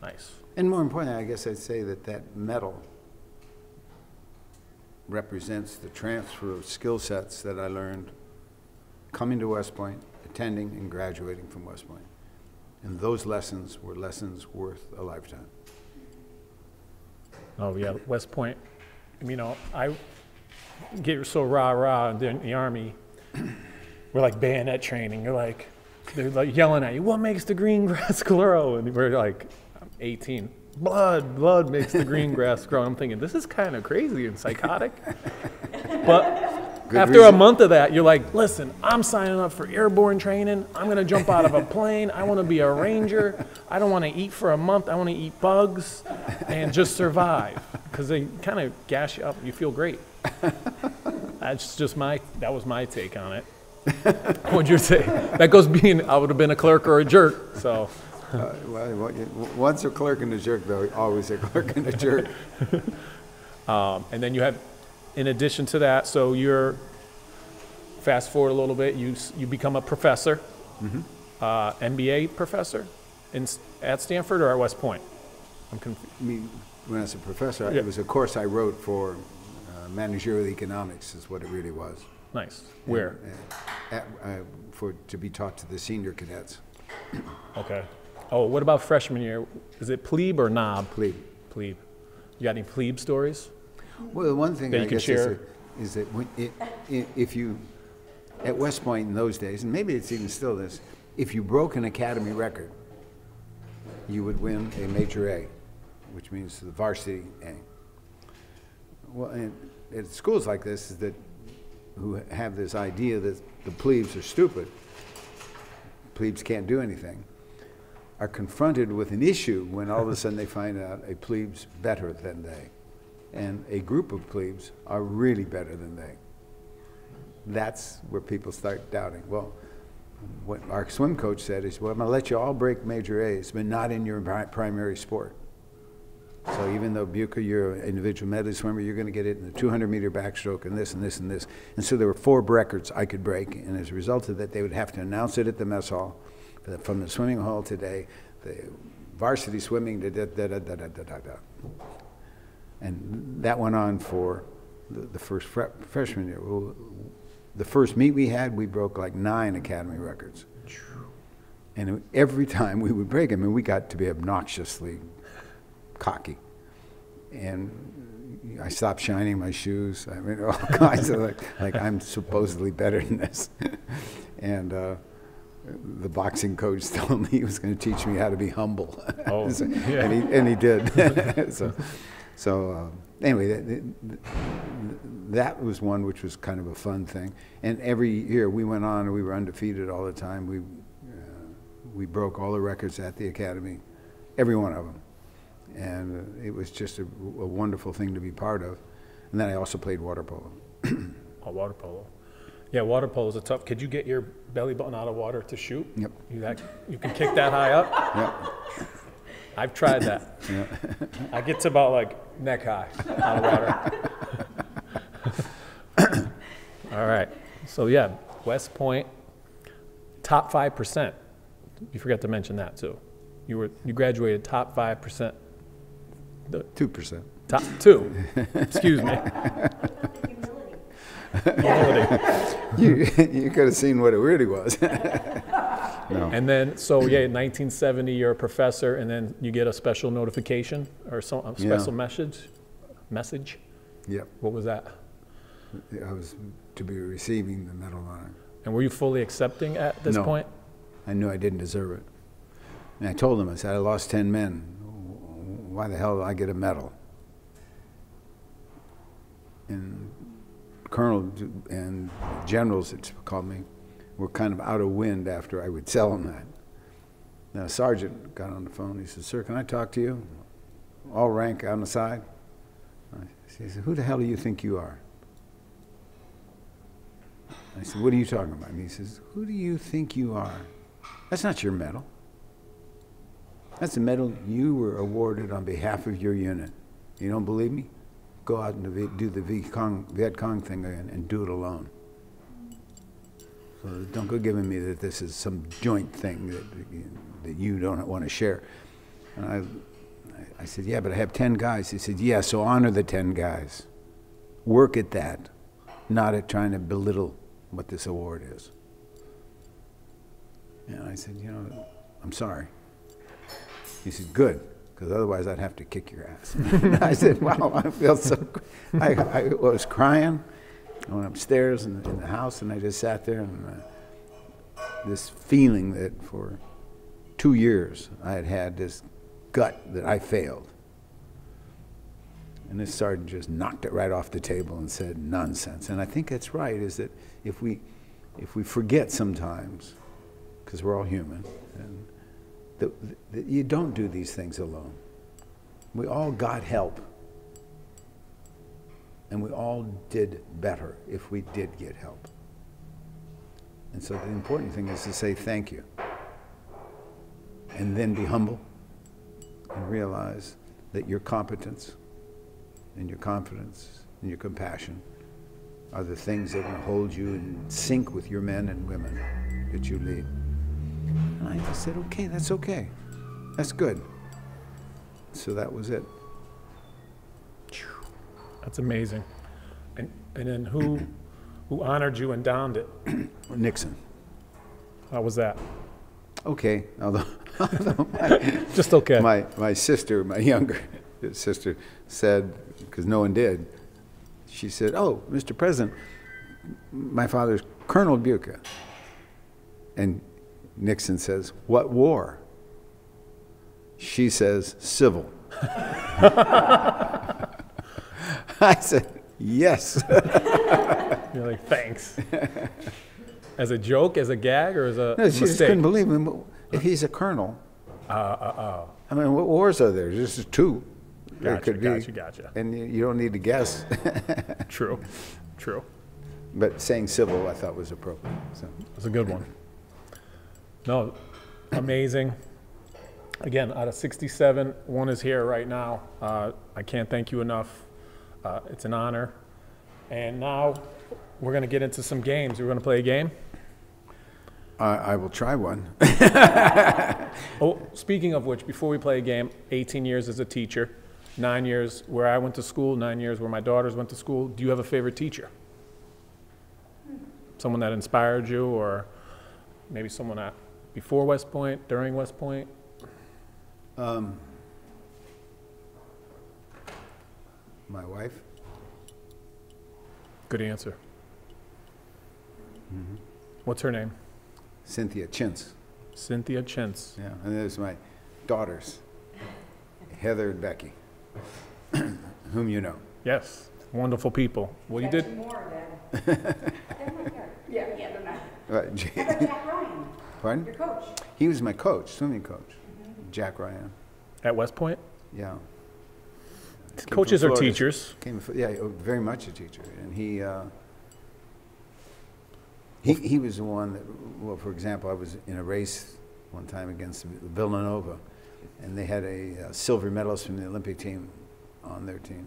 Nice. And more importantly, I guess I'd say that medal represents the transfer of skill sets that I learned coming to West Point, attending and graduating from West Point. And those lessons were lessons worth a lifetime. Oh yeah, West Point. You know, I get so rah-rah in the Army. We're like bayonet training. They're like yelling at you, what makes the green grass grow? And we're like, I'm 18. Blood makes the green grass grow. I'm thinking, this is kind of crazy and psychotic. But Good after reason. a month of that, you're like, listen, I'm signing up for airborne training. I'm going to jump out of a plane. I want to be a ranger. I don't want to eat for a month. I want to eat bugs and just survive. Because they kind of gas you up. You feel great. That's just that was my take on it. What'd you say? That goes being, I would have been a clerk or a jerk. So. Once a clerk and a jerk, though, always a clerk and a jerk. And then you have, in addition to that, so you're, fast forward a little bit, you become a professor, MBA professor at Stanford or at West Point? I'm confused. When I was a professor, Yeah. it was a course I wrote for managerial economics is what it really was. Nice. Where? To be taught to the senior cadets. Okay. Oh, what about freshman year? Is it plebe or knob? Plebe. Plebe. You got any plebe stories? Well, the one thing That I you can guess share? is that if you, at West Point in those days, and maybe it's even still this, if you broke an academy record, you would win a major A, which means the varsity A. Well, and at schools like this, is that who have this idea that the plebes are stupid, plebes can't do anything, are confronted with an issue when all of a sudden they find out a plebe's better than they. And a group of plebes are really better than they. That's where people start doubting. Well, what our swim coach said is, well, I'm going to let you all break major A's, but not in your primary sport. So even though Bucha, you're an individual medley swimmer, you're going to get it in the 200-meter backstroke and this and this and this. And so there were 4 records I could break, and as a result of that, they would have to announce it at the mess hall. From the swimming hall today, the varsity swimming, and that went on for the first freshman year. Well, the first meet we had, we broke like 9 academy records. And every time we would break them, and we got to be obnoxiously cocky. And I stopped shining my shoes. I mean, all kinds of like I'm supposedly better than this. And the boxing coach told me he was going to teach me how to be humble. Oh, so, yeah. and he did. so anyway, that was one which was kind of a fun thing. And every year we went on, and we were undefeated all the time. We broke all the records at the academy, every one of them. And it was just a wonderful thing to be part of. And then I also played water polo. Oh, water polo. Yeah, water polo is a tough. Could you get your belly button out of water to shoot? Yep. You can kick that high up? Yep. I've tried that. Yeah. I get to about like neck high out of water. All right. So yeah, West Point, top 5%. You forgot to mention that too. You graduated top 5%. 2%. Top 2. Excuse me. You could have seen what it really was. No. And then, so yeah, 1970, you're a professor, and then you get a special notification or a special message. Yep. What was that? I was to be receiving the Medal of Honor. And were you fully accepting at this point? I knew I didn't deserve it. And I told them, I said, I lost 10 men. Why the hell did I get a medal? And colonel and generals, it's called me, were kind of out of wind after I would tell them that. Now, a sergeant got on the phone. He said, sir, can I talk to you? All rank on the side. He said, who the hell do you think you are? I said, what are you talking about? And he says, who do you think you are? That's not your medal. That's the medal you were awarded on behalf of your unit. You don't believe me? Go out and do the Viet Cong thing and do it alone. So don't go giving me that this is some joint thing that you don't want to share. And I said, yeah, but I have 10 guys. He said, yeah, so honor the 10 guys. Work at that, not at trying to belittle what this award is. And I said, you know, I'm sorry. He said, good, because otherwise I'd have to kick your ass. I said, wow, I feel so good. I was crying. I went upstairs in the house, and I just sat there, and this feeling that for 2 years I had had this gut that I failed. And this sergeant just knocked it right off the table and said, nonsense. And I think that's right, is that if we forget sometimes, because we're all human, and that you don't do these things alone. We all got help. And we all did better if we did get help. And so the important thing is to say thank you. And then be humble and realize that your competence and your confidence and your compassion are the things that will hold you in sync with your men and women that you lead. And I just said, okay, that's okay. That's good. So that was it. That's amazing. And then who honored you and downed it? Nixon. How was that? Okay, although just okay. My sister, my younger sister, said, because no one did, she said, oh, Mr. President, my father's Colonel Bucha. And Nixon says, what war? She says, civil. I said, yes. You're like, thanks. As a joke, as a gag, or as a no, she mistake? Just couldn't believe him. If he's a colonel. I mean, what wars are there? There's just two. Gotcha. And you don't need to guess. True. But saying civil, I thought was appropriate. So. That's a good one. No, amazing. Again, out of 67, one is here right now. I can't thank you enough. It's an honor. And now we're going to get into some games. We're going to play a game. I will try one. Oh, speaking of which, before we play a game, 18 years as a teacher, 9 years where I went to school, 9 years where my daughters went to school. Do you have a favorite teacher? Someone that inspired you, or maybe someone that before West Point, during West Point? My wife. Good answer. Mm-hmm. What's her name? Cynthia Chintz. Cynthia Chintz. Yeah, and there's my daughters, Heather and Becky, whom you know. Yes, wonderful people. Well, you did. More than. Yeah, they're not. Right. How about Jack Ryan? Pardon? Your coach. He was my coach, swimming coach, Jack Ryan. At West Point? Yeah. Coaches are teachers. Yeah, very much a teacher. And he was the one that, well, for example, I was in a race one time against Villanova, and they had a silver medalist from the Olympic team on their team.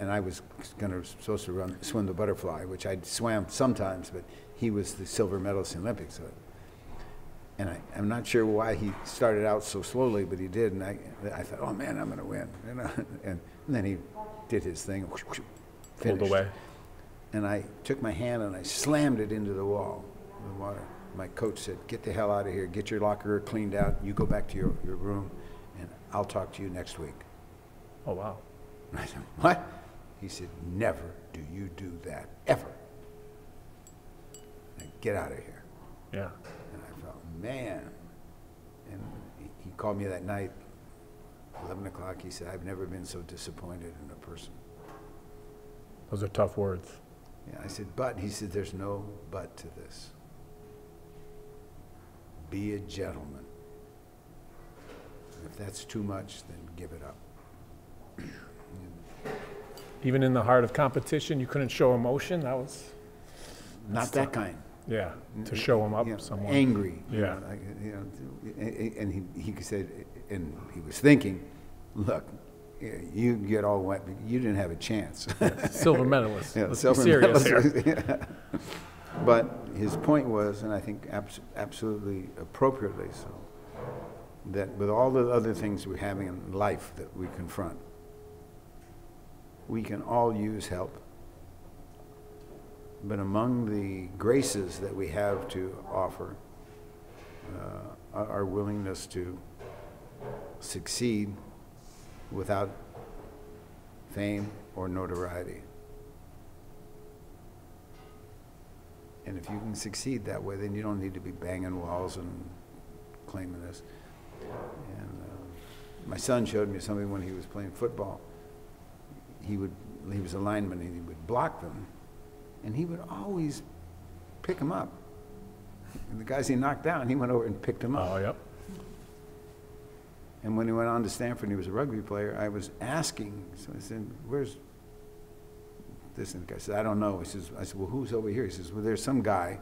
And I was supposed to swim the butterfly, which I swam sometimes, but he was the silver medalist in the Olympics. So. And I'm not sure why he started out so slowly, but he did. And I thought, oh man, I'm going to win. And then he did his thing, finished. Pulled away. and I took my hand and I slammed it into the wall, the water. My coach said, "Get the hell out of here. Get your locker cleaned out. You go back to your room, and I'll talk to you next week." Oh, wow. I said, "What?" He said, "Never do you do that, ever. Now get out of here." Yeah. And I thought, man. And he called me that night, 11 o'clock. He said, "I've never been so disappointed in a person." Those are tough words. Yeah, I said, "But," he said, "there's no but to this. Be a gentleman. If that's too much, then give it up." Even in the heart of competition, you couldn't show emotion? That was... Not that kind. Yeah, to show them up, You know, someone. angry. Yeah. And he said, and he was thinking, "Look, you get all wet, but you didn't have a chance." Silver medalist. Yeah, Let's silver be serious medalist. here. Yeah. But his point was, and I think absolutely appropriately so, that with all the other things we're having in life that we confront, we can all use help. But among the graces that we have to offer, our willingness to succeed without fame or notoriety. And if you can succeed that way, then you don't need to be banging walls and claiming this. And my son showed me something when he was playing football. He was a lineman, and he would block them, and he would always pick them up. And the guys he knocked down, he went over and picked them up. Oh, yep. And when he went on to Stanford and he was a rugby player, I was asking, so I said, "Where's this?" And the guy said, "I don't know." I said, "Well, who's over here?" He says, "Well, there's some guy,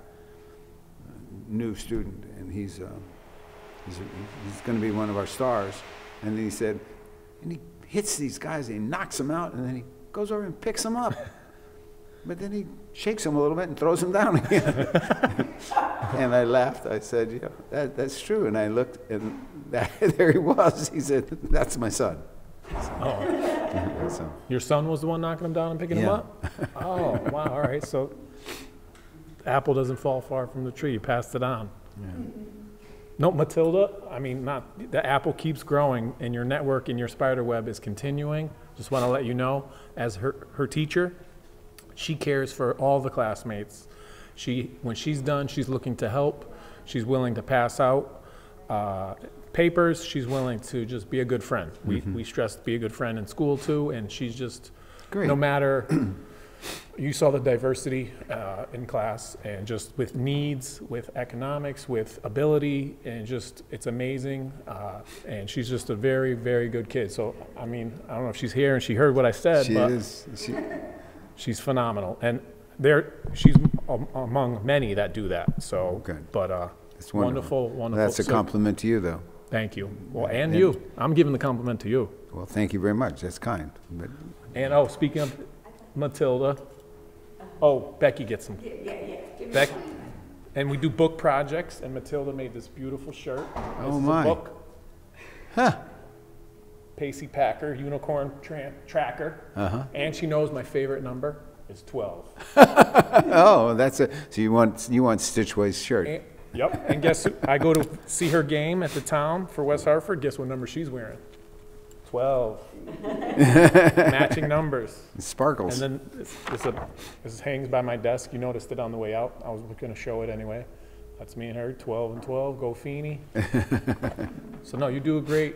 new student, and he's going to be one of our stars." And then he said, and he hits these guys, and he knocks them out, and then he goes over and picks them up. But then he shakes them a little bit and throws them down again. And I laughed. I said, "Yeah, that's true." And I looked, and there he was. He said, "That's my son." Oh. So, Your son was the one knocking him down and picking him Yeah. up? Oh, wow, all right. So the apple doesn't fall far from the tree. You passed it on. yeah. No, Matilda, I mean, the apple keeps growing, and your network and your spider web is continuing. Just want to let you know, as her teacher, she cares for all the classmates. When she's done, she's looking to help. She's willing to pass out papers. She's willing to just be a good friend. We stress be a good friend in school too, and she's just, Great. no matter, you saw the diversity in class, and just with needs, with economics, with ability, and just, it's amazing. And she's just a very, very good kid. So, I mean, I don't know if she's here and she heard what I said, She but is. she's phenomenal. And she's among many that do that. So, Good. but It's wonderful. That's a So, compliment to you, though. thank you. Well, and you. I'm giving the compliment to you. Well, thank you very much. That's kind. But And speaking of Matilda, Becky gets some. Becky, and we do book projects, and Matilda made this beautiful shirt. This is my. a book. Huh. Pacey Packer, Unicorn Tracker. Uh-huh. And she knows my favorite number is 12. Oh, so you want Stitchway's shirt. Yep. And guess who? I go to see her game at the town for West Hartford. Guess what number she's wearing? 12. Matching numbers. It sparkles. And then this hangs by my desk. You noticed it on the way out. I was going to show it anyway. That's me and her, 12 and 12. Go Feeney. So no, you do a great.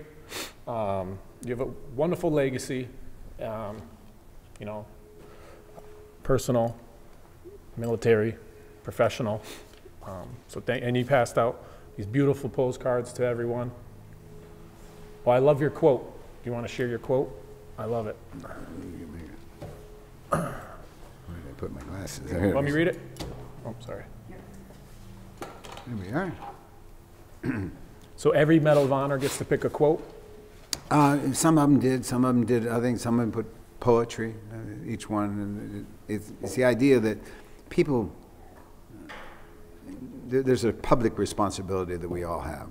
You have a wonderful legacy. You know, personal, military, professional. And you passed out these beautiful postcards to everyone. Well, I love your quote. Do you want to share your quote? I love it. Where did I put my glasses? There it Let me is. read it. Oh, sorry. There we are. So every Medal of Honor gets to pick a quote? Some of them did. Some of them did. I think some of them put poetry, each one. And it's the idea that people, there's a public responsibility that we all have.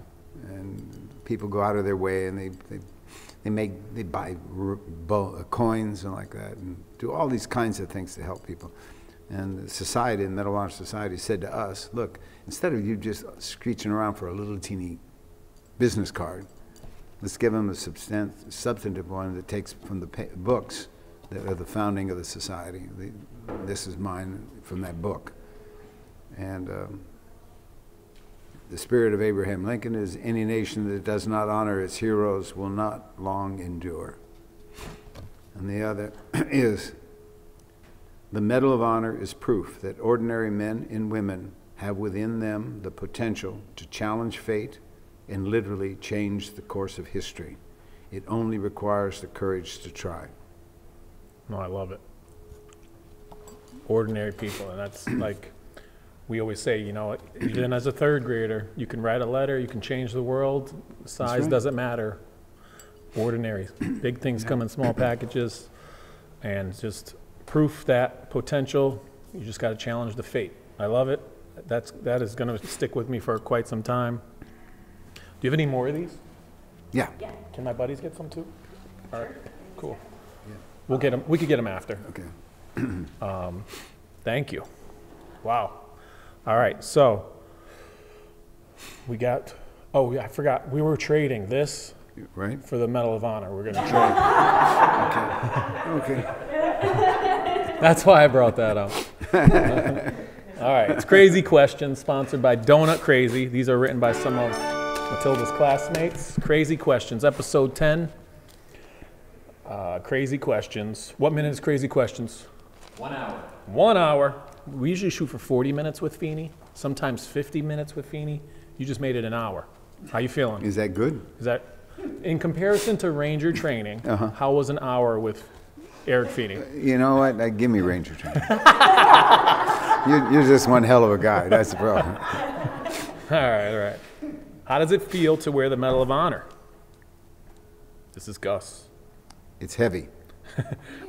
And people go out of their way, and they buy coins and like that, and do all these kinds of things to help people. And the society, the Medal of Honor Society, said to us, look, instead of you just screeching around for a little teeny business card, let's give them a substantive one that takes from the books that are the founding of the society. This is mine from that book. And the spirit of Abraham Lincoln is, any nation that does not honor its heroes will not long endure. And the other is, the Medal of Honor is proof that ordinary men and women have within them the potential to challenge fate and literally change the course of history. It only requires the courage to try. No, I love it. Ordinary people, and that's like we always say, you know, even as a third grader, you can write a letter, you can change the world, size doesn't matter. Ordinary. Big things come in small packages, and just proof that potential, you just got to challenge the fate. I love it. That is going to stick with me for quite some time. Do you have any more of these? Yeah. Can my buddies get some too? All right, cool. Yeah. We'll get them. We could get them after. Okay. Thank you. Wow. All right, so we got, oh yeah, I forgot, we were trading this for the Medal of Honor. We're going to trade. Okay. That's why I brought that up. All right, it's Crazy Questions, sponsored by Donut Crazy. These are written by some of Matilda's classmates. Crazy Questions, episode 10. Crazy Questions. What minute is Crazy Questions? 1 hour. 1 hour. We usually shoot for 40 minutes with Feeney, sometimes 50 minutes with Feeney. You just made it an hour. How you feeling? Is that good? Is that, in comparison to Ranger training, how was an hour with Eric Feeney? You know what? Give me Ranger training. You're just one hell of a guy. That's the problem. All right. How does it feel to wear the Medal of Honor? This is Gus. It's heavy.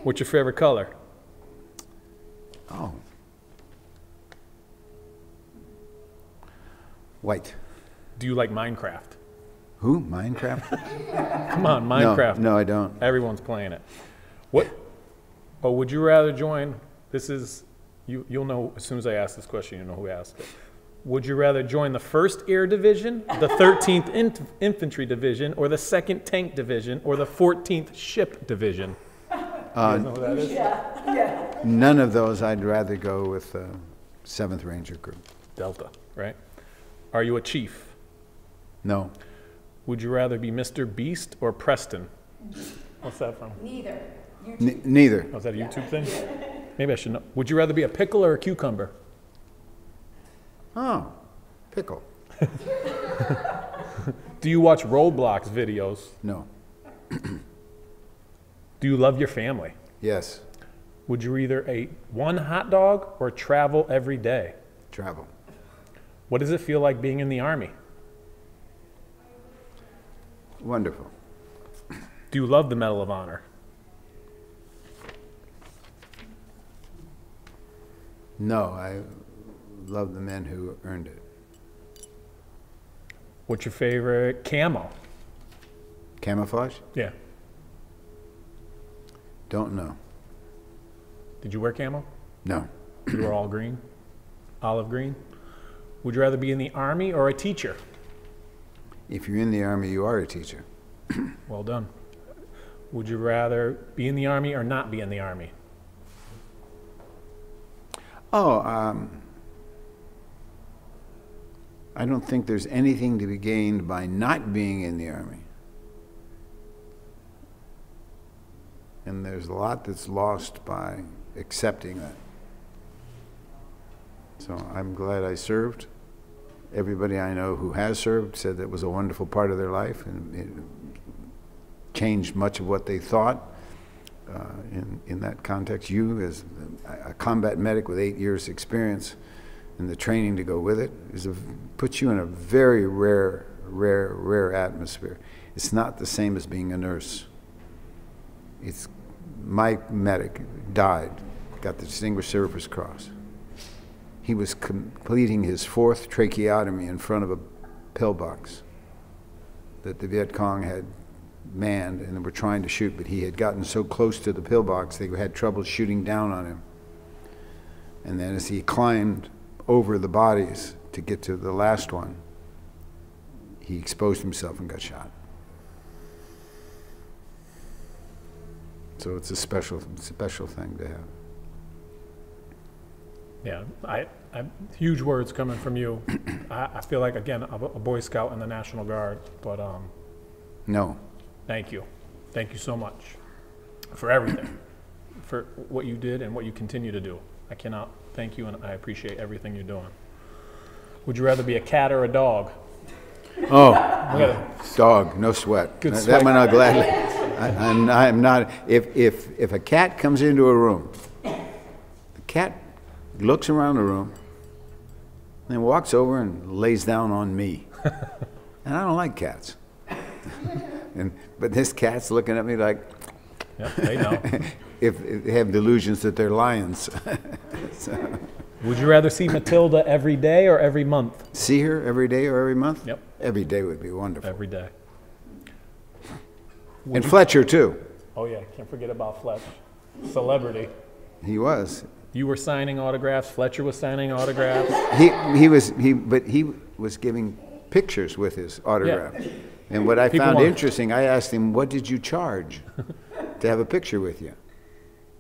What's your favorite color? Oh. White. Do you like Minecraft? Who? Minecraft? Come on, Minecraft. No, I don't. Everyone's playing it. What? Oh, would you rather join? This is, you'll know as soon as I ask this question, you'll know who asked it. Would you rather join the 1st Air Division, the 13th Infantry Division, or the 2nd Tank Division, or the 14th Ship Division? You guys know who that is? Yeah. None of those. I'd rather go with 7th Ranger Group. Delta, right? Are you a chief? No. Would you rather be Mr. Beast or Preston? What's that from? Neither. Neither. Oh, is that a YouTube thing? Maybe I should know. Would you rather be a pickle or a cucumber? Oh, pickle. Do you watch Roblox videos? No. Do you love your family? Yes. Would you either eat one hot dog or travel every day? Travel. What does it feel like being in the Army? Wonderful. Do you love the Medal of Honor? No, I love the men who earned it. What's your favorite camo? Camouflage? Yeah. Don't know. Did you wear camo? No. You were all green? Olive green? Would you rather be in the Army or a teacher? If you're in the Army, you are a teacher. Well done. Would you rather be in the Army or not be in the Army? Oh, I don't think there's anything to be gained by not being in the Army. And there's a lot that's lost by accepting that. So I'm glad I served. Everybody I know who has served said that was a wonderful part of their life, and it changed much of what they thought. In that context, you as a combat medic with 8 years experience and the training to go with it puts you in a very rare atmosphere. It's not the same as being a nurse. My medic died, got the Distinguished Service Cross. He was completing his 4th tracheotomy in front of a pillbox that the Viet Cong had manned and were trying to shoot, but he had gotten so close to the pillbox they had trouble shooting down on him. And then as he climbed over the bodies to get to the last one, he exposed himself and got shot. So it's a special thing to have. Yeah, I huge words coming from you. I feel like, again, a Boy Scout in the National Guard, but No. thank you. Thank you so much for everything, for what you did and what you continue to do. I cannot thank you, and I appreciate everything you're doing. Would you rather be a cat or a dog? Oh, Look dog, no sweat. Good That sweat. one I'll gladly. I'm not. If a cat comes into a room, the cat looks around the room, and walks over and lays down on me, and I don't like cats. But this cat's looking at me like. Yep, they know. If they have delusions that they're lions. So, Would you rather see Matilda every day or every month? see her every day or every month? Yep. Every day would be wonderful. Every day. And Fletcher too. Oh yeah, can't forget about Fletch. Celebrity. He was. You were signing autographs. Fletcher was signing autographs. He was giving pictures with his autograph. Yeah. And what I People found want it. interesting, I asked him, "What did you charge to have a picture with you?"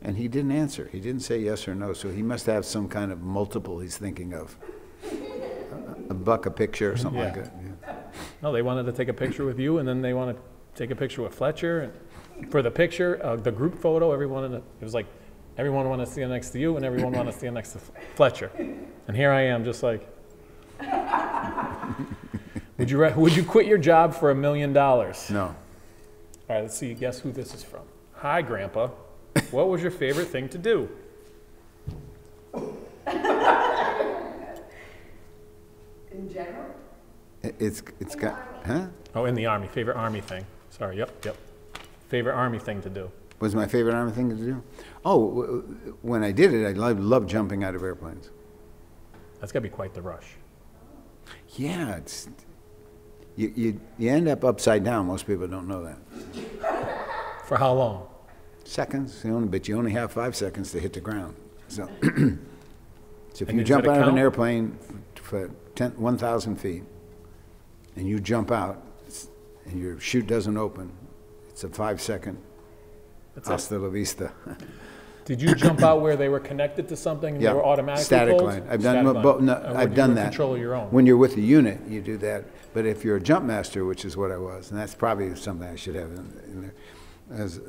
And he didn't answer. He didn't say yes or no. So he must have some kind of multiple he's thinking of. $1 a picture or something like Yeah. that. Yeah. No, they wanted to take a picture with you, and then they want to take a picture with Fletcher. And for the picture, the group photo, it was like everyone wanted to stand next to you, and everyone wanted to stand next to Fletcher. And here I am, just like. Would you quit your job for $1 million? No. All right, let's see. Guess who this is from? Hi, Grandpa. What was your favorite thing to do? In general? It's got, huh? Oh, in the Army. Favorite Army thing. Sorry, yep. Favorite Army thing to do. Was my favorite Army thing to do? Oh, when I did it, I loved jumping out of airplanes. That's got to be quite the rush. Yeah, it's you end up upside down. Most people don't know that. For how long? Seconds, but you only have 5 seconds to hit the ground. So, so if And you does jump it out of an count? airplane for 1,000 feet, and you jump out, and your chute doesn't open, it's a 5-second That's it. hasta la vista. Did you jump out where they were connected to something and Yeah, they were automatically static pulled? line. I've Static done, line. no, Or I've you done were in that. control of your own. When you're with the unit, you do that. But if you're a jump master, which is what I was, and that's probably something I should have in there, as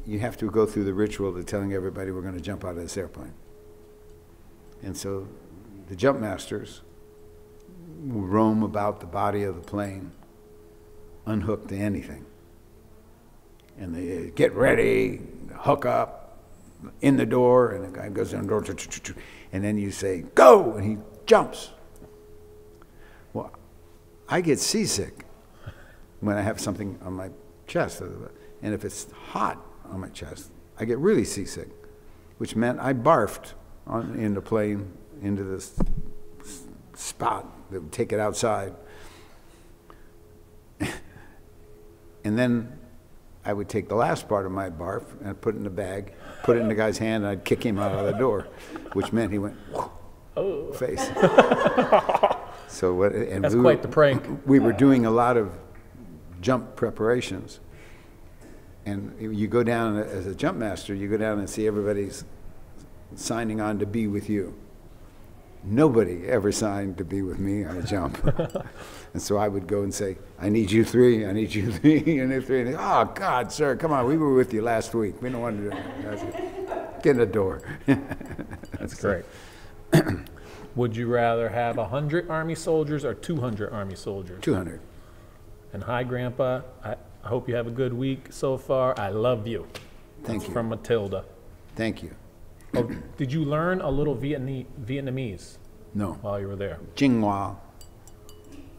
you have to go through the ritual of telling everybody we're going to jump out of this airplane. And so the jump masters will roam about the body of the plane, unhooked to anything. And they get ready, hook up, in the door, and the guy goes down the door, and then you say, go, and he jumps. Well, I get seasick when I have something on my chest, and if it's hot on my chest, I get really seasick, which meant I barfed in the plane into this spot that would take it outside. And then I would take the last part of my barf and put it in a bag, put it in the guy's hand, and I'd kick him out of the door, which meant he went face. So what? And That's quite the prank. We were doing a lot of jump preparations, and you go down as a jump master. You go down and see everybody's signing on to be with you. Nobody ever signed to be with me on a jump. And so I would go and say, I need you three, I need you three, and three. And they, oh, God, sir, come on, we were with you last week. We don't want to do that. Get in the door. That's great. Would you rather have 100 Army soldiers or 200 Army soldiers? 200. And hi, Grandpa. I hope you have a good week so far. I love you. Thank That's you. from Matilda. Thank you. Oh, did you learn a little Vietnamese No. while you were there? Jinghua.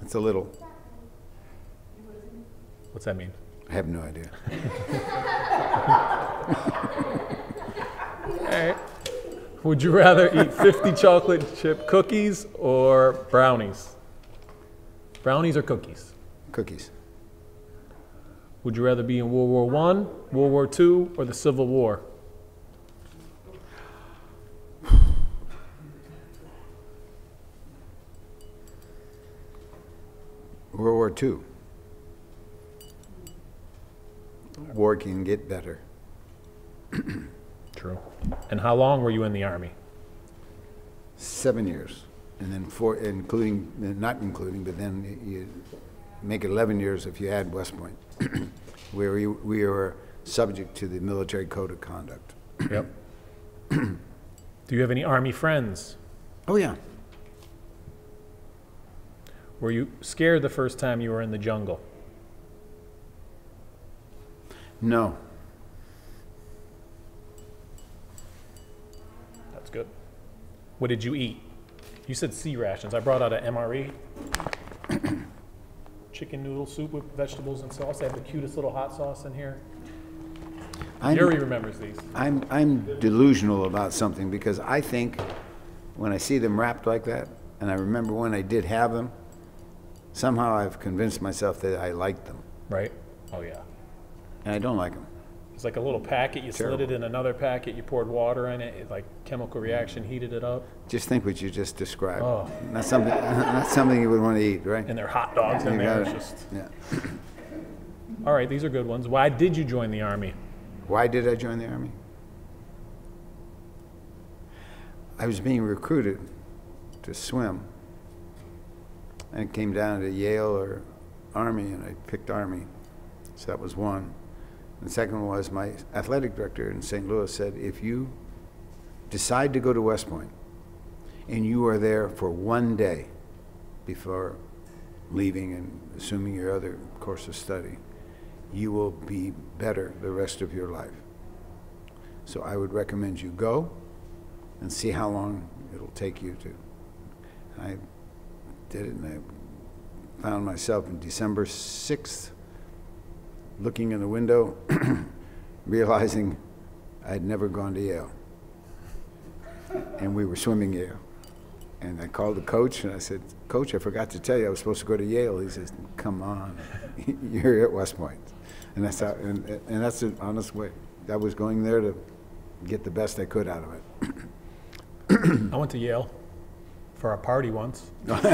It's a little. What's that mean? I have no idea. All right. Would you rather eat 50 chocolate chip cookies or brownies? Brownies or cookies? Cookies. Would you rather be in World War I, World War II, or the Civil War? II. War can get better. True. And how long were you in the Army? 7 years, and then four, including, not including, but then you make it 11 years if you add West Point, where we were subject to the military code of conduct. Yep. Do you have any Army friends? Oh yeah. Were you scared the first time you were in the jungle? No. That's good. What did you eat? You said sea rations. I brought out an MRE. Chicken noodle soup with vegetables and sauce. I have the cutest little hot sauce in here. Yuri remembers these. I'm delusional about something because I think when I see them wrapped like that, and I remember when I did have them, somehow I've convinced myself that I like them. Right? Oh, yeah. And I don't like them. It's like a little packet. You Terrible. slid it in another packet. You poured water in it. It like chemical reaction heated it up. Just think what you just described. Oh. Not something you would want to eat, right? And there are hot dogs in You there. got It's it. just... Yeah. All right, these are good ones. Why did you join the Army? Why did I join the Army? I was being recruited to swim. And it came down to Yale or Army, and I picked Army. So that was one. And the second one was my athletic director in St. Louis said, if you decide to go to West Point and you are there for 1 day before leaving and assuming your other course of study, you will be better the rest of your life. So I would recommend you go and see how long it'll take you to. I did it, and I found myself on December 6th looking in the window, realizing I'd never gone to Yale. And we were swimming Yale. And I called the coach and I said, Coach, I forgot to tell you I was supposed to go to Yale. He says, come on, you're at West Point. And that's how, and that's the honest way. I was going there to get the best I could out of it. I went to Yale for a party once. But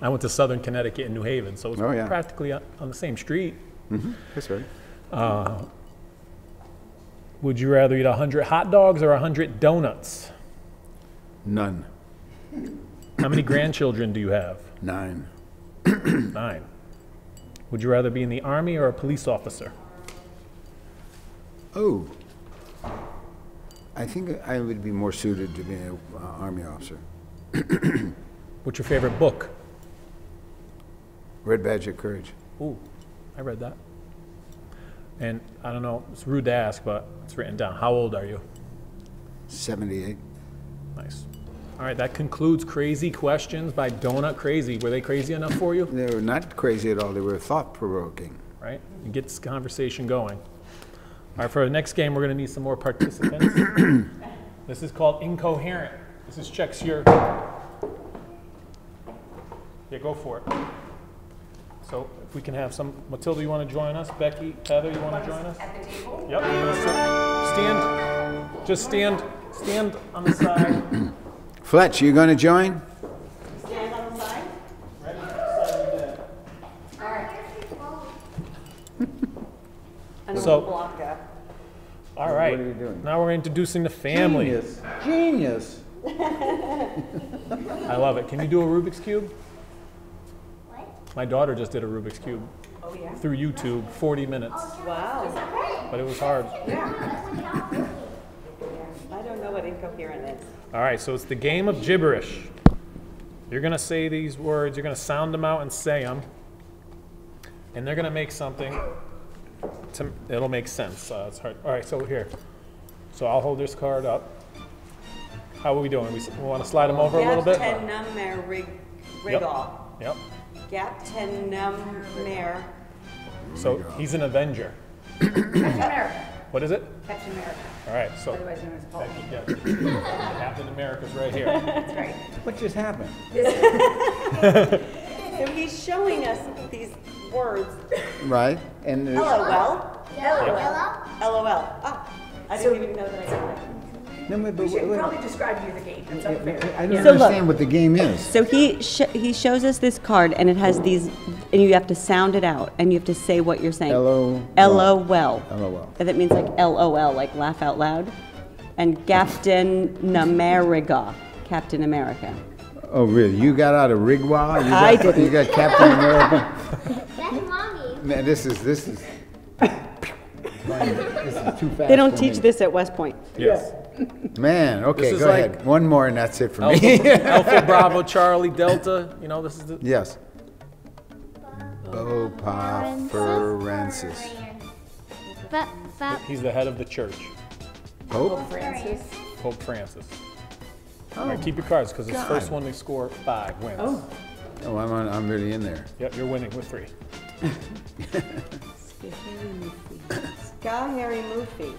I went to Southern Connecticut in New Haven, so it was practically on the same street. Mm-hmm. That's right. Would you rather eat 100 hot dogs or 100 donuts? None. How many grandchildren do you have? 9. 9. Would you rather be in the Army or a police officer? Oh. I think I would be more suited to being an Army officer. What's your favorite book? Red Badge of Courage. Ooh, I read that. And I don't know, it's rude to ask, but it's written down. How old are you? 78. Nice. All right, that concludes Crazy Questions by Donut Crazy. Were they crazy enough for you? They were not crazy at all. They were thought-provoking. Right? You get this conversation going. All right, for the next game, we're going to need some more participants. This is called Incohearent. This is checks your... Yeah, go for it. So if we can have some... Matilda, you want to join us? Becky, Heather, you want to join us? At the table? Yep. You're gonna stand. Just stand on the side. Fletch, you going to join? Stand on the side? Right on the side of the bed. All right. And So- we'll block that. All right. What are you doing? Now we're introducing the family. Genius. Genius. I love it. Can you do a Rubik's Cube? What? My daughter just did a Rubik's Cube Oh, yeah? through YouTube, 40 minutes, Wow. but it was hard. Yeah. I don't know what incoherent is. All right, so it's the game of gibberish. You're going to say these words, you're going to sound them out and say them, and they're going to make something, it'll make sense. It's hard. All right, so here. So I'll hold this card up. How are we doing? We want to slide them over a little bit? Gap ten nummer rigol. Yep. Gap ten nummer. So he's an Avenger. Captain America. What is it? Captain America. All right, so Otherwise known as Paul. Becky gets Captain America's right here. That's right. What just happened? So he's showing us these words. Right. And LOL. Yellow. LOL. Ah, I didn't even know that I got that. No, but We should wait. probably describe you the game. That's unfair. I don't So look. understand what the game is. So he shows us this card, and it has these, and you have to sound it out, and you have to say what you're saying. LOL. LOL. LOL. And that means like LOL, like laugh out loud. And Captain America. Captain America. Oh, really? You got out of Rigwa? I didn't. You got Captain America? That's mommy. Man, this is this is too fast. They don't for teach me. this at West Point. Yes. Man, okay, This is go like- ahead. One more and that's it for Alpha, me. Alpha, Bravo, Charlie, Delta. You know, this is the. Yes. Bopharensis. He's the head of the church, Pope? Francis. Pope Francis. All right, keep your cards because his first one to score 5 wins. Oh. Oh, I'm really in there. Yep, you're winning with 3. Scary movie.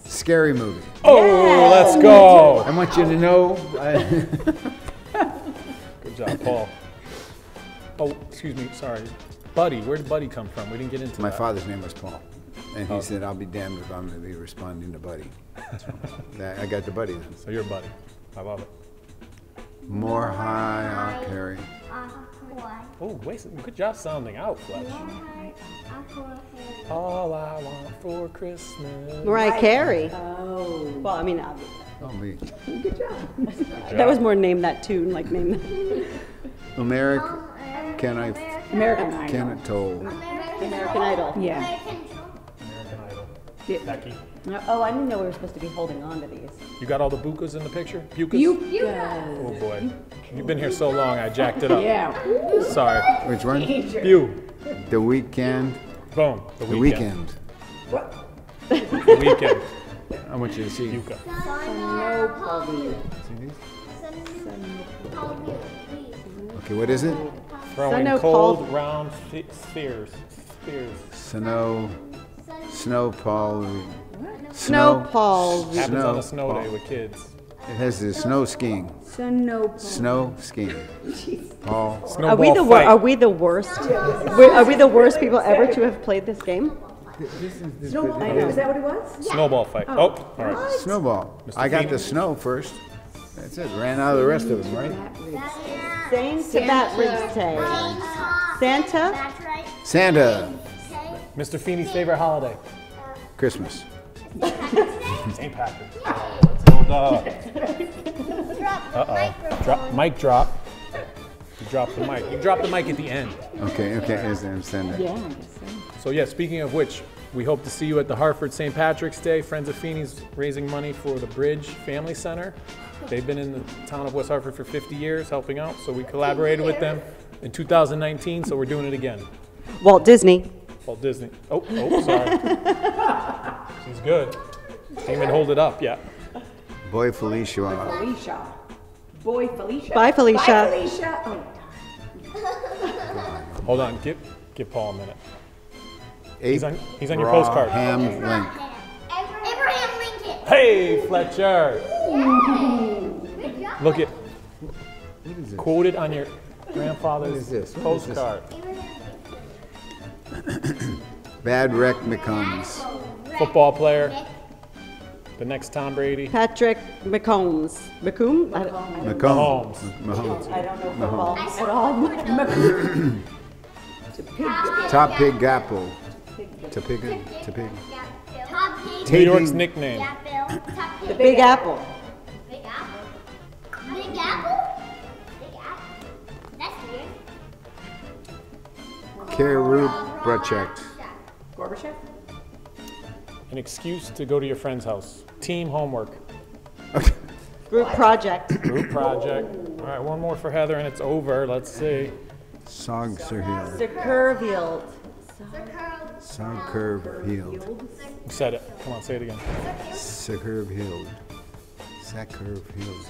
Scary movie. Oh, let's go. I want you to know. Good job, Paul. Oh, excuse me, sorry. Buddy, where did Buddy come from? We didn't get into My that. father's name was Paul. And he Oh. said, I'll be damned if I'm going to be responding to Buddy. I got the Buddy then. So you're Buddy. I love it. More high, I'll carry. Oh, wait, good job sounding out, Fletch. All I want for Christmas. Mariah Carey. Oh. Well, I mean, Oh, me. Good job. that was more name that tune, like name that. American, can I, American Idol. can it toll? American Idol. Yeah. American Idol. Yeah. Becky, Oh, I didn't know we were supposed to be holding on to these. you got all the bukas in the picture? Bukas? You. Oh boy, you've been here so long, I jacked it up. Yeah. Sorry. Which one? You. The Weekend. Boom. The The weekend. What? The weekend. I want you to see. Yuka. See these? Okay, what is it? Throwing Snow cold Paul. round spheres. Snow Paul. Snow Paul. Happens on a snow Paul. day with kids. It has the snow skiing. Snow skiing. Paul. Are we Snowball the fight. are we the worst? Are we the worst people ever to have played this game? Snowball. Is that what it was? Snowball fight. Oh, all right. Snowball. Mr. I got Feeney. the snow first. That's it. Ran out of the rest of them, right? Saint Patrick's Day. Santa? Santa. Mr. Feeney's favorite holiday. Christmas. St. Patrick's. Matilda. Uh-oh. Mic drop. You dropped the mic. You dropped the mic at the end. Okay, I understand that. Yeah, I guess so. So yeah, speaking of which, we hope to see you at the Hartford St. Patrick's Day. Friends of Feeney's raising money for the Bridge Family Center. They've been in the town of West Hartford for 50 years helping out, so we collaborated with them in 2019, so we're doing it again. Walt Disney. Walt Disney. Oh, sorry. She's good. Didn't even hold it up yet. Boy Felicia. Felicia. Boy, Felicia. Bye, Felicia. Bye, Felicia. Oh, Hold on, give Paul a minute. He's on your Abraham postcard. Lincoln. Abraham Lincoln. Hey, Fletcher. Look at What is it? quoted on your grandfather's What is this? What is this? postcard. Bad wreck McCombs. Football player. The next Tom Brady. Patrick McCombs. McComb? I don't Mahomes. Mahomes. know football at all. Top Pig Apple. Tapig. Top pig. New York's nickname. Top pig. The Big Apple. Big apple. Big apple? Big apple. That's weird. Caribou Project. Gorbachev. An excuse to go to your friend's house. Team homework. Group project. Group project. All right, one more for Heather and it's over. Let's see. Sog Sir Hill. Curvield. Sog Curve Healed. You said it. Come on, say it again. Sir Curve Healed. Sack Curve Healed.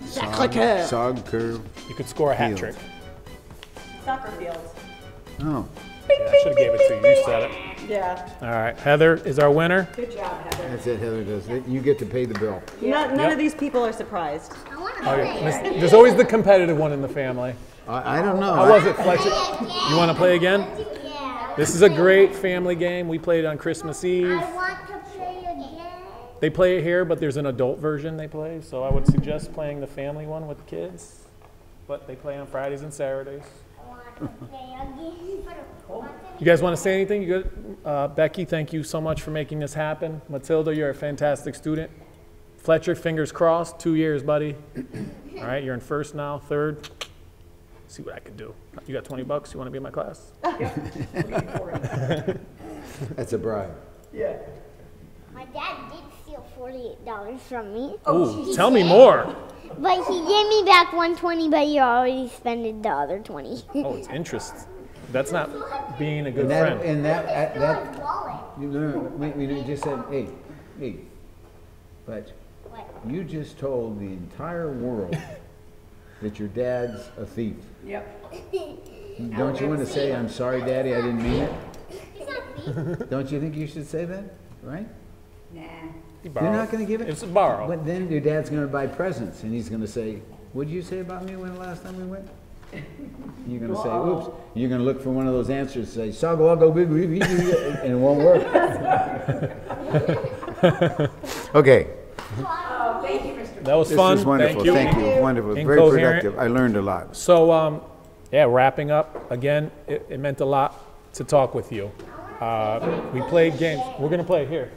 Sacre-cœur. Sog Curve. You could score a hat Healed. trick. Soccer field. Oh. Yeah, I should have gave it to you. You said it. Yeah. All right, Heather is our winner. Good job, Heather. That's it, Heather does it. You get to pay the bill. None Yep. of these people are surprised. I want to Oh, play. yeah. There's always the competitive one in the family. I don't know. How was it, Fletcher? You want to play again? Yeah. This is a great family game. We played on Christmas Eve. I want to play again. They play it here, but there's an adult version they play. So I would suggest playing the family one with kids. But they play on Fridays and Saturdays. You guys want to say anything? You good? Becky, thank you so much for making this happen. Matilda, you're a fantastic student. Fletcher, fingers crossed, 2 years, buddy. All right, you're in first now, third. See what I can do. You got 20 bucks? You want to be in my class? That's a bribe. Yeah. My dad did steal $48 from me. Ooh, tell me more. But he gave me back 120, but he already spent the other 20. Oh, it's interest. That's not being a good And that, friend. and that, Wallet. you know, we just said, hey, but What? you just told the entire world that your dad's a thief. Yep. Don't you want to say, I'm sorry, Daddy, I didn't mean it? He's not a thief. Don't you think you should say that, right? Nah. You're not going to give it? It's a borrow. But then your dad's going to buy presents, and he's going to say, what'd you say about me when the last time we went? You're going to say, oops. You're going to look for one of those answers, say, Sago, I'll go, and it won't work. Okay. Oh, thank you, Mr. That was This fun. was wonderful. Thank you. Wonderful. Very Incoherent. productive. I learned a lot. So, yeah, wrapping up, again, it meant a lot to talk with you. We played games. We're going to play here.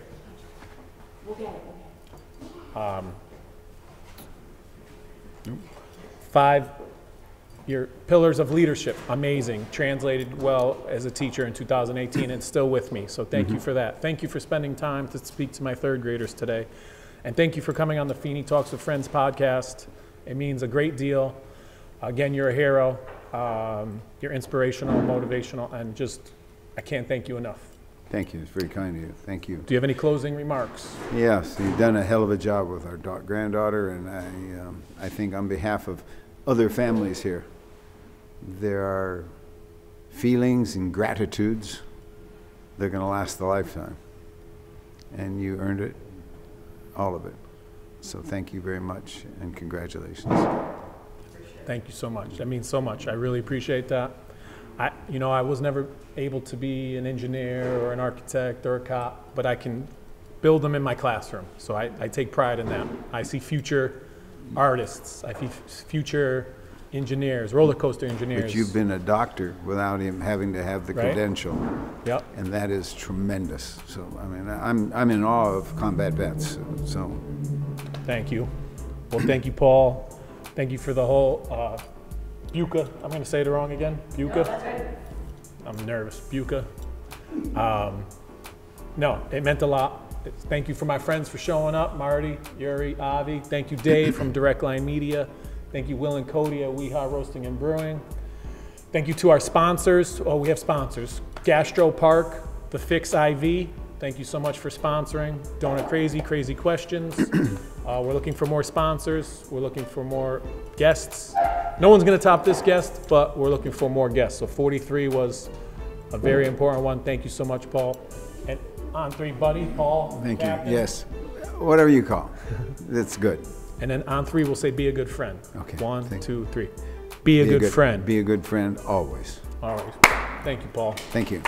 Your pillars of leadership, amazing. Translated well as a teacher in 2018 and still with me. So thank you for that. Thank you for spending time to speak to my third graders today. And thank you for coming on the Feeney Talks with Friends podcast. It means a great deal. Again, you're a hero. You're inspirational, motivational, and just, I can't thank you enough. Thank you. It's very kind of you. Thank you. Do you have any closing remarks? Yes, you've done a hell of a job with our granddaughter, and I think on behalf of other families here, there are feelings and gratitudes that are going to last a lifetime. And you earned it, all of it. So thank you very much, and congratulations. Thank you so much. That means so much. I really appreciate that. I was never able to be an engineer or an architect or a cop, but I can build them in my classroom. So I take pride in that. I see future artists. I see future engineers, roller coaster engineers. But you've been a doctor without him having to have the Right. credential. Yep. And that is tremendous. So, I mean, I'm in awe of combat vets. So, Thank you. Well, thank you, Paul. Thank you for the whole Bucha. I'm going to say it wrong again. Bucha. I'm nervous. Bucha. No, it meant a lot. Thank you for my friends for showing up. Marty, Yuri, Avi. Thank you, Dave from Direct Line Media. Thank you, Will and Cody at WeHa Roasting and Brewing. Thank you to our sponsors. Oh, we have sponsors. Gastro Park, The Fix IV. Thank you so much for sponsoring. Donut Crazy, Crazy Questions. We're looking for more sponsors. We're looking for more guests. No one's going to top this guest, but we're looking for more guests. So 43 was a very important one. Thank you so much, Paul. And on three, buddy, Paul. thank Captain. you. Yes. Whatever you call. That's good. And then on three, we'll say be a good friend. Okay, One, thank two, three. Be a good friend. Be a good friend always. All right. Thank you, Paul. Thank you.